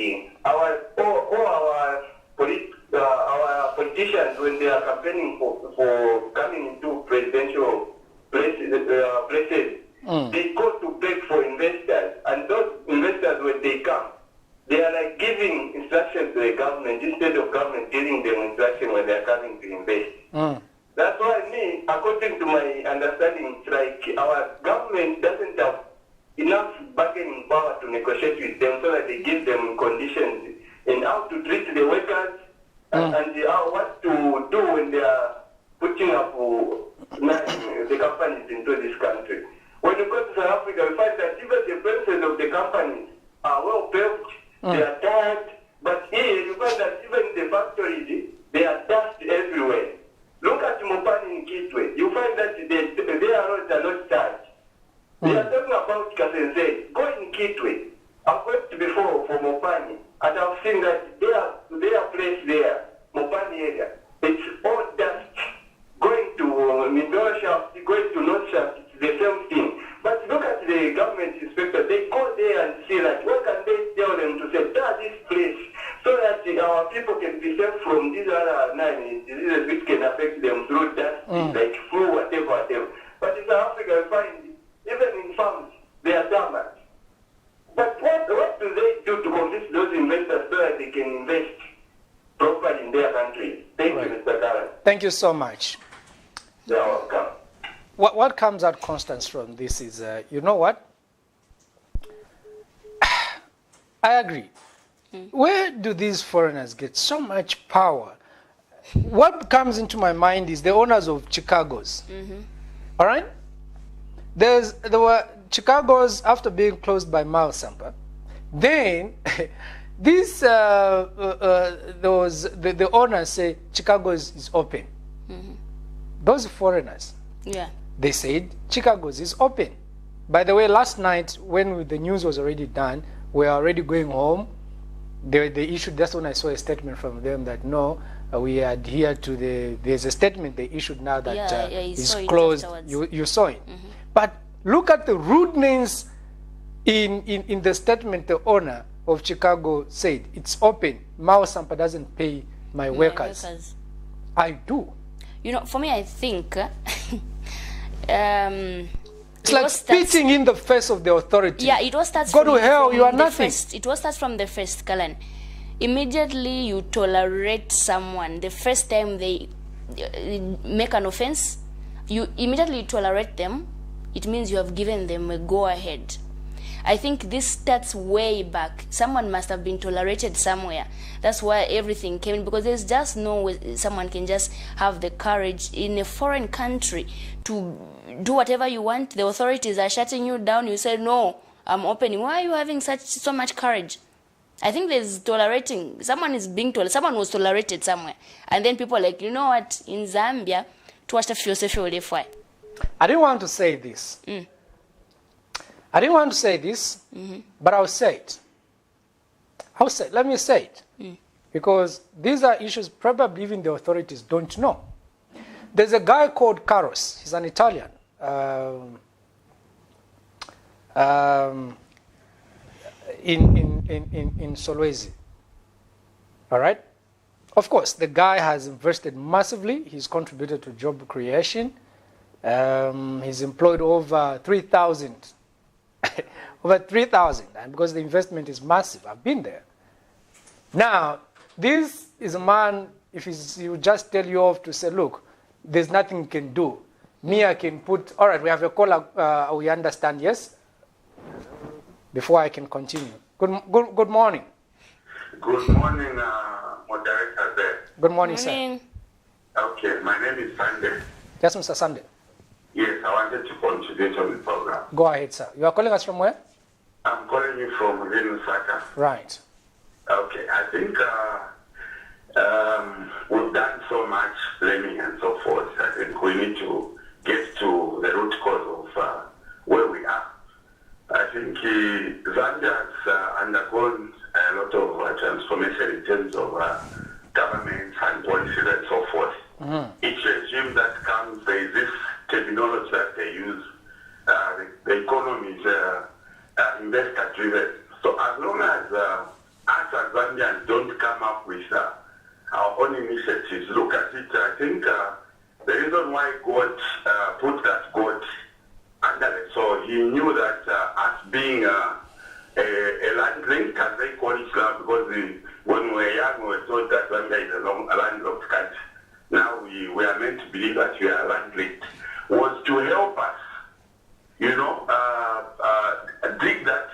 our politicians, when they are campaigning for coming into presidential places, they go to beg for investors, and those investors, when they come, they are like giving instructions to the government instead of government giving them instruction when they are coming to invest. That's why according to my understanding, it's like our government doesn't have enough bargaining power to negotiate with them so that they give them conditions in how to treat the workers and what to do when they are putting up the companies into this country. When you go to South Africa, you find that even the premises of the companies are well built, they are tagged, but here you find that even the factories, there are dust everywhere. Look at Mopani in Kitwe, you find that their roads are not tagged. They are talking about Kasenze. Go in Kitwe. I've worked before for Mopani, and I've seen that their place there, Mopani area, it's all dust. Going to Midora Shaft, going to North Shaft, it's the same thing. But look at the government inspector. They go there and see that. What can they tell them to say, this place, so that our people can be safe from these other diseases which can affect them through dust, like flu, whatever. But in South Africa, I find, even in farms, they are dormant. But what do they do to convince those investors so that they can invest properly in their countries? Thank you, Mr. Karen.
Thank you so much.
You're welcome.
What comes out, Constance, from this is, you know what? I agree. Where do these foreigners get so much power? What comes into my mind is the owners of Chicago's. All right? There were Chicago's after being closed by Miles Sampa. Then this the owners say Chicago's is open. Those foreigners, they said Chicago's is open. By the way, last night when the news was already done, we were already going home. They issued, that's when I saw a statement from them that no, we adhere to there's a statement they issued now that is closed. You saw it. But look at the rudeness in the statement the owner of Chicago said. It's open. Mao Sampa doesn't pay my workers. I do.
You know, for me, I think
it's like spitting in the face of the authority.
Yeah, it all starts
Go to hell, you are nothing.
It all starts from the first, Kalan. Immediately you tolerate someone. The first time they make an offense, you immediately tolerate them. It means you have given them a go-ahead. I think this starts way back. Someone must have been tolerated somewhere. That's why everything came in, because there's just no way someone can just have the courage in a foreign country to do whatever you want. The authorities are shutting you down. You say, no, I'm opening. Why are you having so much courage? I think there's tolerating. Someone is being tolerated. Someone was tolerated somewhere. And then people are like, you know what, in Zambia,
I didn't want to say this. I didn't want to say this, but I'll say it. Let me say it. Because these are issues probably even the authorities don't know. There's a guy called Carlos. He's an Italian. In Solwezi. All right? Of course, the guy has invested massively. He's contributed to job creation. He's employed over 3,000. Over 3,000. And because the investment is massive, I've been there. Now, this is a man, if he will just tell you off to say, look, there's nothing you can do. Me, I can put, all right, we have a caller, we understand, yes? Before I can continue. Good morning.
Good morning, moderator there.
Good morning, sir.
Okay, my name is Sunday.
Yes, Mr. Sunday.
Yes, I wanted to contribute on the program.
Go ahead, sir. You are calling us from where?
I'm calling you from Lusaka.
Right.
Okay, I think we've done so much blaming and so forth. I think we need to get to the root cause of where we are. I think Zambia has undergone a lot of transformation in terms of government and policies and so forth. Each regime that comes, there is this terminology that they use. The economy is investor-driven. So as long as us as Zambians don't come up with our own initiatives, look at it, I think the reason why God put that God under it, so he knew that us being a land link, as they call it now, because when we were young, we were told that Zambia is a landlocked country. Now we are meant to believe that we are land linked, was to help us, dig that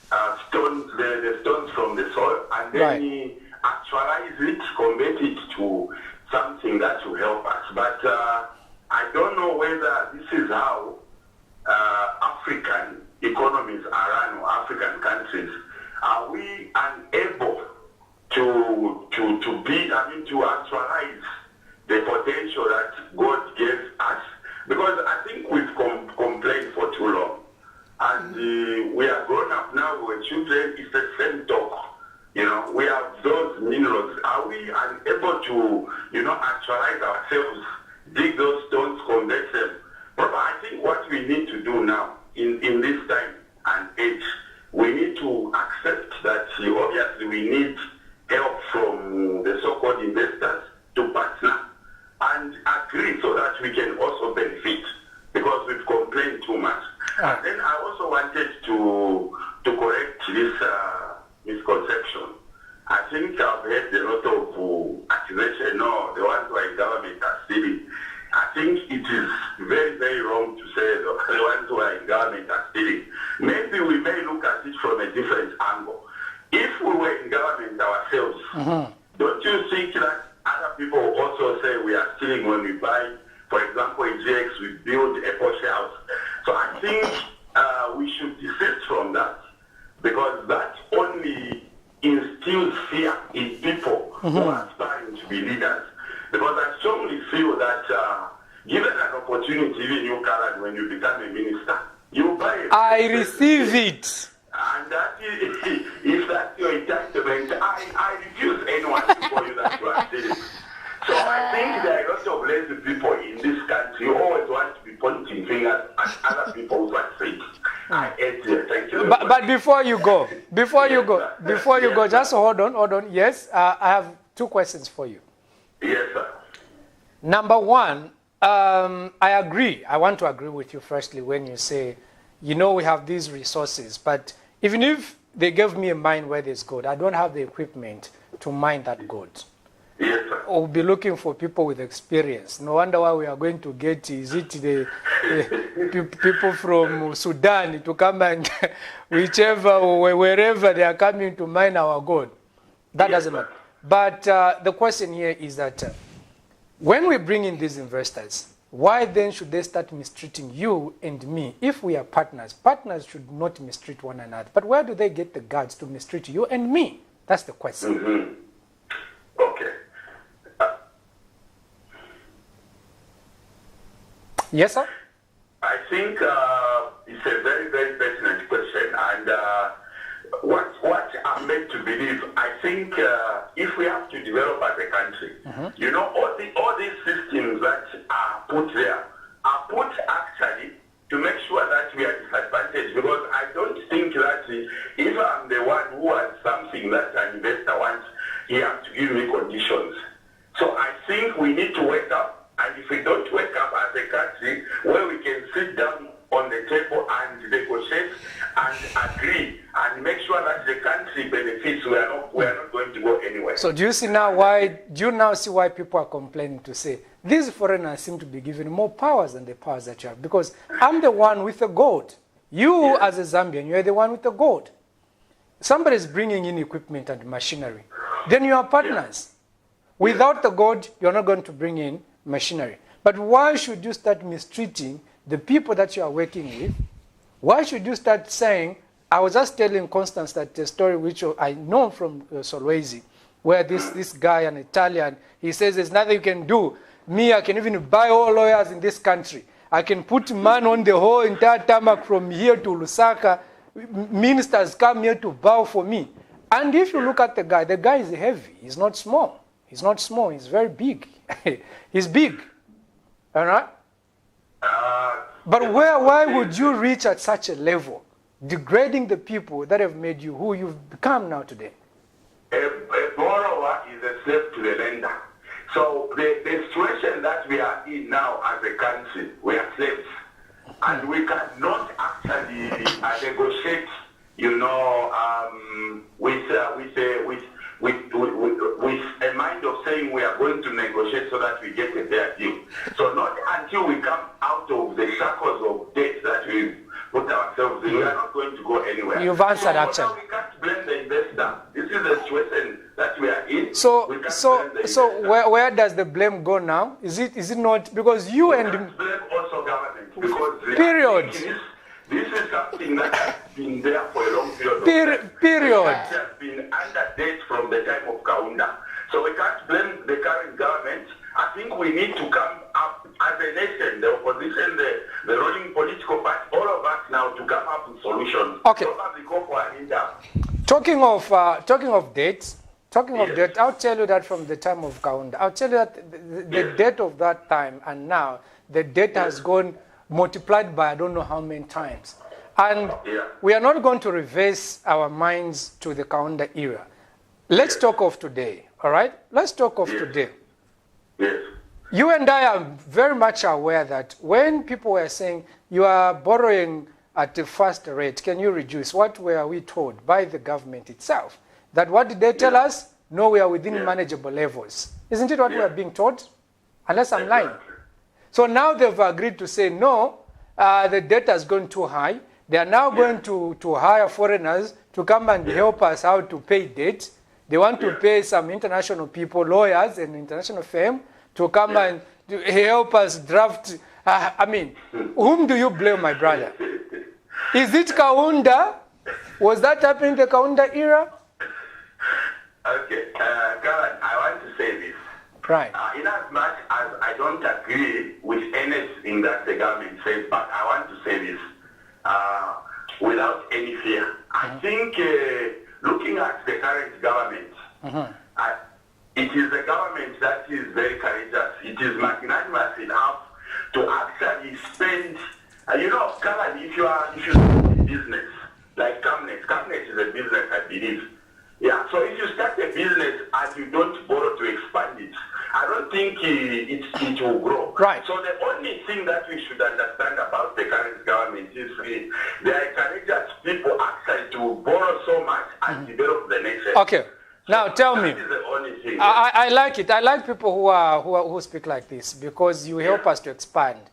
the stones from the soil, and then actualize it, convert it to something that will help us. But I don't know whether this is how African economies are run, or African countries. Are we unable to actualize the potential that God gave us? Because I think we've complained for too long. And we are grown up now, we're children, it's the same talk. You know, we have those minerals. Are we unable to, you know, actualize ourselves, dig those stones, convert them? But I think what we need to do now, in this time and age, we need to accept that obviously we need help from the so-called investors to partner and agree so that we can also benefit, because we've complained too much. And then I also wanted to correct this misconception. I think I've heard a lot of accusation, no, the ones who are in government are stealing. I think it is very, very wrong to say the ones who are in government are stealing. Maybe we may look at it from a different angle. If we were in government ourselves, don't you think that other people also say we are stealing when we buy, for example, in GX, we build a Porsche house? So I think we should desist from that, because that only instills fear in people who are aspiring to be leaders. Because I strongly feel that given an opportunity, even you, Karen, when you become a minister, you buy it.
I receive it.
And that is, if that's your entitlement, I refuse anyone to call you that you are stealing. So I think there are lots of lazy people in this country who always want to be pointing fingers at other people who succeed. I hate you. Thank you.
But before you go, just hold on. Yes, I have two questions for you.
Yes, sir.
Number one, I agree. I want to agree with you firstly when you say, you know, we have these resources, but even if they gave me a mine where there's gold, I don't have the equipment to mine that gold.
Yes, sir.
We'll be looking for people with experience. No wonder why we are going to get, is it the people from Sudan to come and whichever or wherever they are coming to mine our gold. That doesn't matter. But the question here is that when we bring in these investors, why then should they start mistreating you and me if we are partners? Partners should not mistreat one another. But where do they get the guts to mistreat you and me? That's the question.
Okay.
Yes, sir?
I think it's a very, very pertinent question. And what I'm meant to believe, I think if we have to develop as a country, you know, all these systems that are put there are put actually to make sure that we are disadvantaged, because I don't think that if I'm the one who has something that an investor wants, he has to give me conditions. So I think we need to wake up. And if we don't wake up as a country where we can sit down on the table and negotiate and agree and make sure that the country benefits, we are not going to go anywhere.
So do you now see why people are complaining to say these foreigners seem to be given more powers than the powers that you have? Because I'm the one with the gold. You as a Zambian, you're the one with the gold. Somebody is bringing in equipment and machinery. Then you are partners. Without the gold, you're not going to bring in machinery. But why should you start mistreating the people that you are working with? Why should you start saying, I was just telling Constance that the story which I know from Solwezi, where this guy, an Italian, he says there's nothing you can do. Me, I can even buy all lawyers in this country. I can put man on the whole entire tarmac from here to Lusaka. Ministers come here to bow for me. And if you look at the guy is heavy. He's not small. He's not small. He's very big. He's big. All right? But why would you reach at such a level, degrading the people that have made you who you've become now today?
A borrower is a slave to the lender. So the situation that we are in now as a country, we are slaves. And we cannot actually negotiate, you know, with a mind of saying we are going to negotiate so that we get a fair deal. So not until we come out of the shackles of debt that we put ourselves in, we are not going to go anywhere.
You've answered actually.
Now we can't blame the investor. This is the situation that we are in.
So where does the blame go now? Is it not because you
we
and
blame also government, because
period.
This is something that has been there for a long period of time.
Period.
It has been under date from the time of Kaunda. So we can't blame the current government. I think we need to come up as a nation, the opposition, the ruling political party, all of us now to come up with solutions.
Okay.
Probably go for an in-depth.
Talking of dates, I'll tell you that from the time of Kaunda, I'll tell you that the date of that time and now, the date has gone multiplied by I don't know how many times. And we are not going to reverse our minds to the Kaunda era. Let's talk of today, all right? Let's talk of today.
Yes.
You and I are very much aware that when people were saying you are borrowing at a fast rate, can you reduce? What were we told by the government itself? That what did they tell us? No, we are within manageable levels. Isn't it what we are being told? Unless I'm lying. So now they've agreed to say, no, the debt has gone too high. They are now going to hire foreigners to come and help us how to pay debt. They want to pay some international people, lawyers and international firm to come and to help us draft. I mean, whom do you blame, my brother? Is it Kaunda? Was that happening in the Kaunda era?
Okay, Karan, I want to say this.
Right.
In as much as I don't agree with anything that the government says, but I want to say this without any fear. I think looking at the current government, it is the government that is very courageous. It is magnanimous enough to actually spend, Karan, if you start a business like Camnet is a business, I believe. Yeah, so if you start a business and you don't borrow to expand it, I don't think it will grow.
Right.
So the only thing that we should understand about the current government is they are courageous people actually to borrow so much and develop the nation.
Okay. Now tell me.
That is the only thing.
I like it. I like people who speak like this because you help us to expand.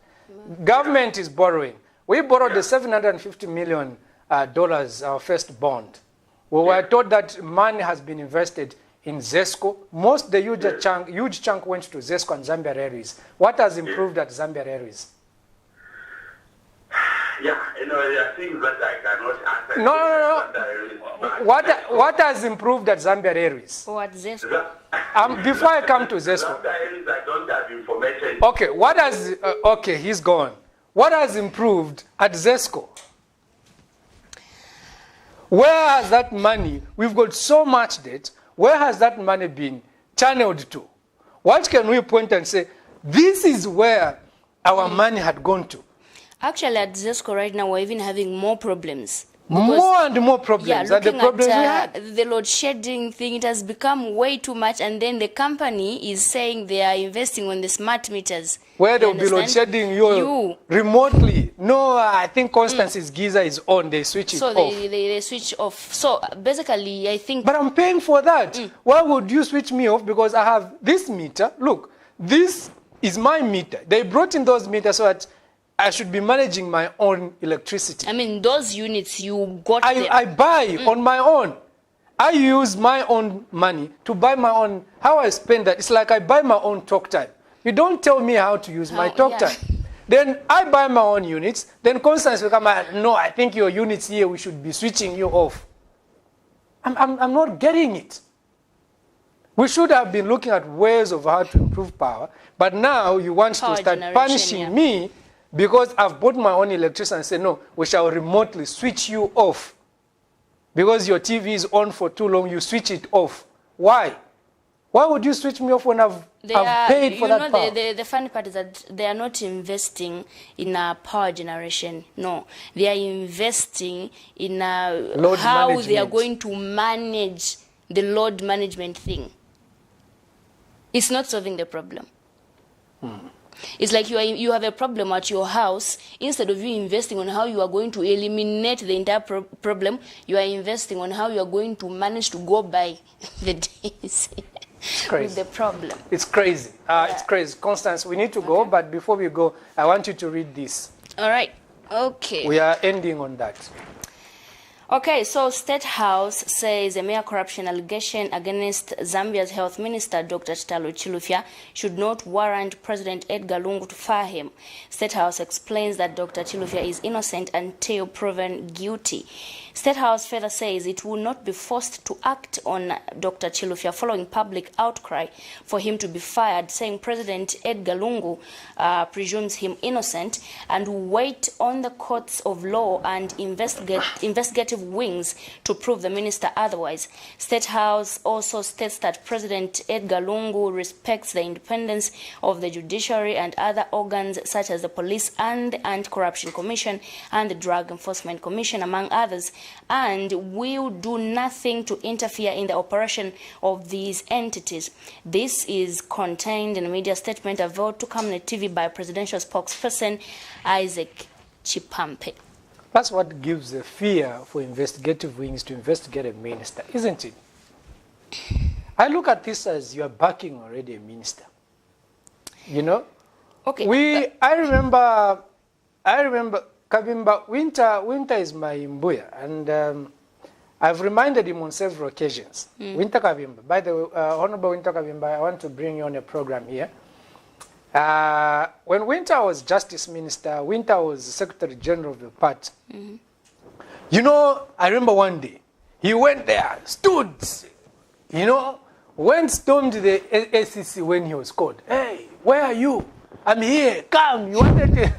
Government is borrowing. We borrowed the $750 million, our first bond. We were told that money has been invested in ZESCO. The huge chunk went to ZESCO and Zambia Airways. What has improved at Zambia Airways?
Yeah, there are things that I cannot answer.
No. What has improved at Zambia Airways?
What, ZESCO?
Before I come to ZESCO.
Zambia Airways, I don't have information.
Okay, okay, he's gone. What has improved at ZESCO? Where has that money, we've got so much debt, where has that money been channeled to? What can we point and say, this is where our money had gone to?
Actually, at ZESCO right now, we're even having more problems.
More and more problems.
Yeah, looking
at
the load shedding thing, it has become way too much. And then the company is saying they are investing on the smart meters.
Where they'll be load shedding you remotely. No, I think Constance's geyser is on. They switch it off.
So they switch off. So basically, I think...
But I'm paying for that. Why would you switch me off? Because I have this meter. Look, this is my meter. They brought in those meters so that I should be managing my own electricity.
I mean, those units, you got them.
I buy on my own. I use my own money to buy my own. How I spend that, it's like I buy my own talk time. You don't tell me how to use my talk time. Then I buy my own units. Then Constance will come no, I think your units here, we should be switching you off. I'm not getting it. We should have been looking at ways of how to improve power. But now you want to start punishing me because I've bought my own electricity and say, no, we shall remotely switch you off. Because your TV is on for too long, you switch it off. Why? Why would you switch me off when I've paid for that power?
The funny part is that they are not investing in power generation. No. They are investing in how they are going to manage the load management thing. It's not solving the problem. It's like you have a problem at your house. Instead of you investing on how you are going to eliminate the entire problem, you are investing on how you are going to manage to go by the days with the problem.
It's crazy. It's crazy. Constance, we need to go, but before we go, I want you to read this.
All right. Okay.
We are ending on that.
Okay, so State House says a mere corruption allegation against Zambia's health minister, Dr. Chitalo Chilufya, should not warrant President Edgar Lungu to fire him. State House explains that Dr. Chilufya is innocent until proven guilty. State House further says it will not be forced to act on Dr. Chilufya following public outcry for him to be fired, saying President Edgar Lungu presumes him innocent and will wait on the courts of law and investigative wings to prove the minister otherwise. State House also states that President Edgar Lungu respects the independence of the judiciary and other organs such as the Police and the Anti-Corruption Commission and the Drug Enforcement Commission, among others, and will do nothing to interfere in the operation of these entities. This is contained in a media statement available to Camnet TV by presidential spokesperson Isaac Chipampe.
That's what gives the fear for investigative wings to investigate a minister, isn't it? I look at this as you are backing already a minister. You know?
Okay.
I remember Kabimba, Winter is my Mbuya, and I've reminded him on several occasions. Winter Kabimba, by the way, Honorable Winter Kabimba, I want to bring you on a program here. When Winter was Justice Minister, Winter was Secretary General of the party. You know, I remember one day, he went there, stood, you know, stormed the ACC when he was called. Hey, where are you? I'm here, come, you wanted to...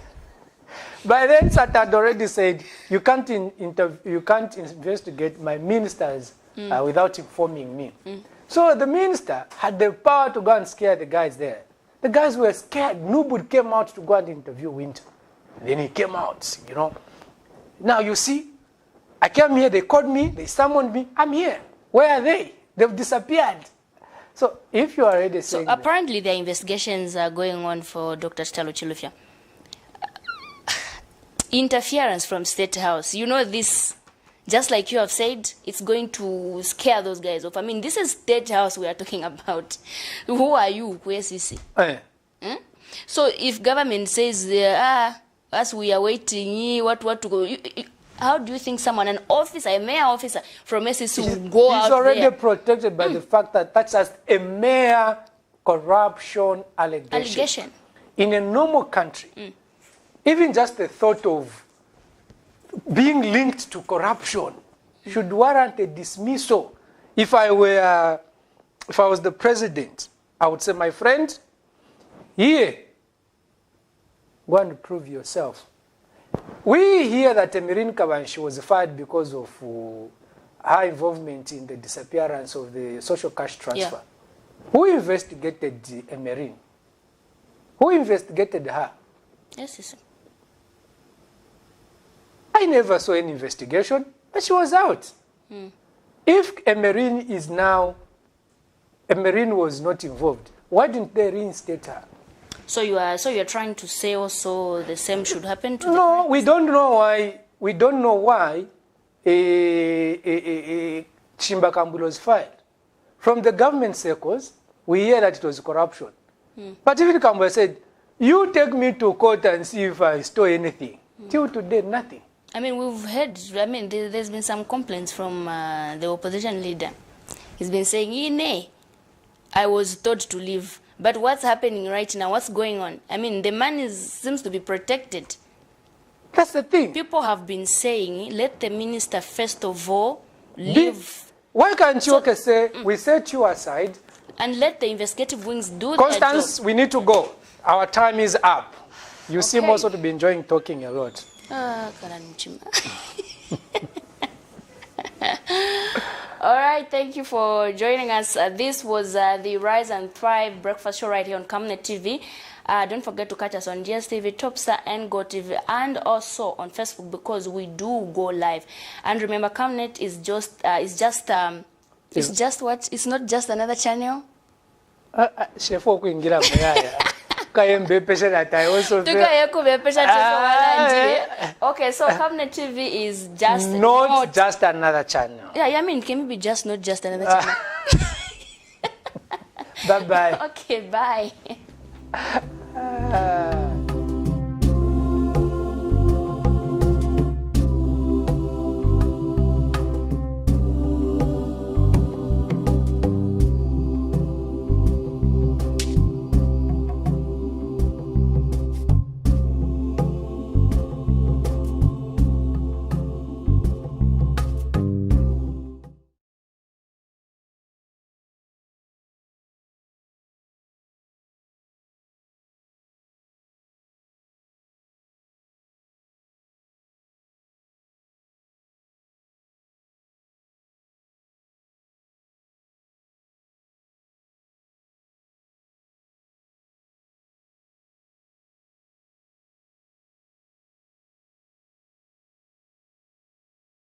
By then, Sat had already said, you can't investigate my ministers without informing me. So the minister had the power to go and scare the guys there. The guys were scared. Nobody came out to go and interview Winter. Then he came out, you know. Now you see, I came here, they called me, they summoned me, I'm here. Where are they? They've disappeared. So if you are already saying...
So apparently there are investigations going on for Dr. Chitalo Chilufya. Interference from State House. You know this, just like you have said, it's going to scare those guys off. I mean, this is State House we are talking about. Who are you? Where's this? So if government says, as we are waiting, what to go, how do you think someone, an officer, a mayor officer from SEC will go out there? He's
already protected by the fact that that's just a mere corruption allegation. In a normal country, even just the thought of being linked to corruption should warrant a dismissal. If I was the president, I would say, my friend, here, go and prove yourself. We hear that Emerin Kabanshi was fired because of her involvement in the disappearance of the social cash transfer. Yeah. Who investigated Emerin? Who investigated her?
Yes.
I never saw any investigation, but she was out. If Emerin was not involved, why didn't they reinstate her?
So you're trying to say also the same should happen to
No, we don't know why. We don't know why Chimbakambulu was fired. From the government circles, we hear that it was corruption. But even Kambula said, you take me to court and see if I stole anything. Till today, nothing.
I mean, we've heard, there's been some complaints from the opposition leader. He's been saying, I was told to leave. But what's happening right now? What's going on? I mean, the man seems to be protected.
That's the thing.
People have been saying, let the minister first of all leave.
Why can't you say, we set you aside?
And let the investigative wings do their job.
Constance, we need to go. Our time is up. You seem also to be enjoying talking a lot.
All right, thank you for joining us. This was the Rise and Thrive breakfast show right here on Camnet TV. Don't forget to catch us on GSTV, Topstar, and GoTV, and also on Facebook because we do go live. And remember, Camnet is just what? It's not just another channel.
Okay,
so Camnet TV is just
not just another channel.
Yeah, I mean, can it be just not just another channel?
Bye-bye.
Okay, bye.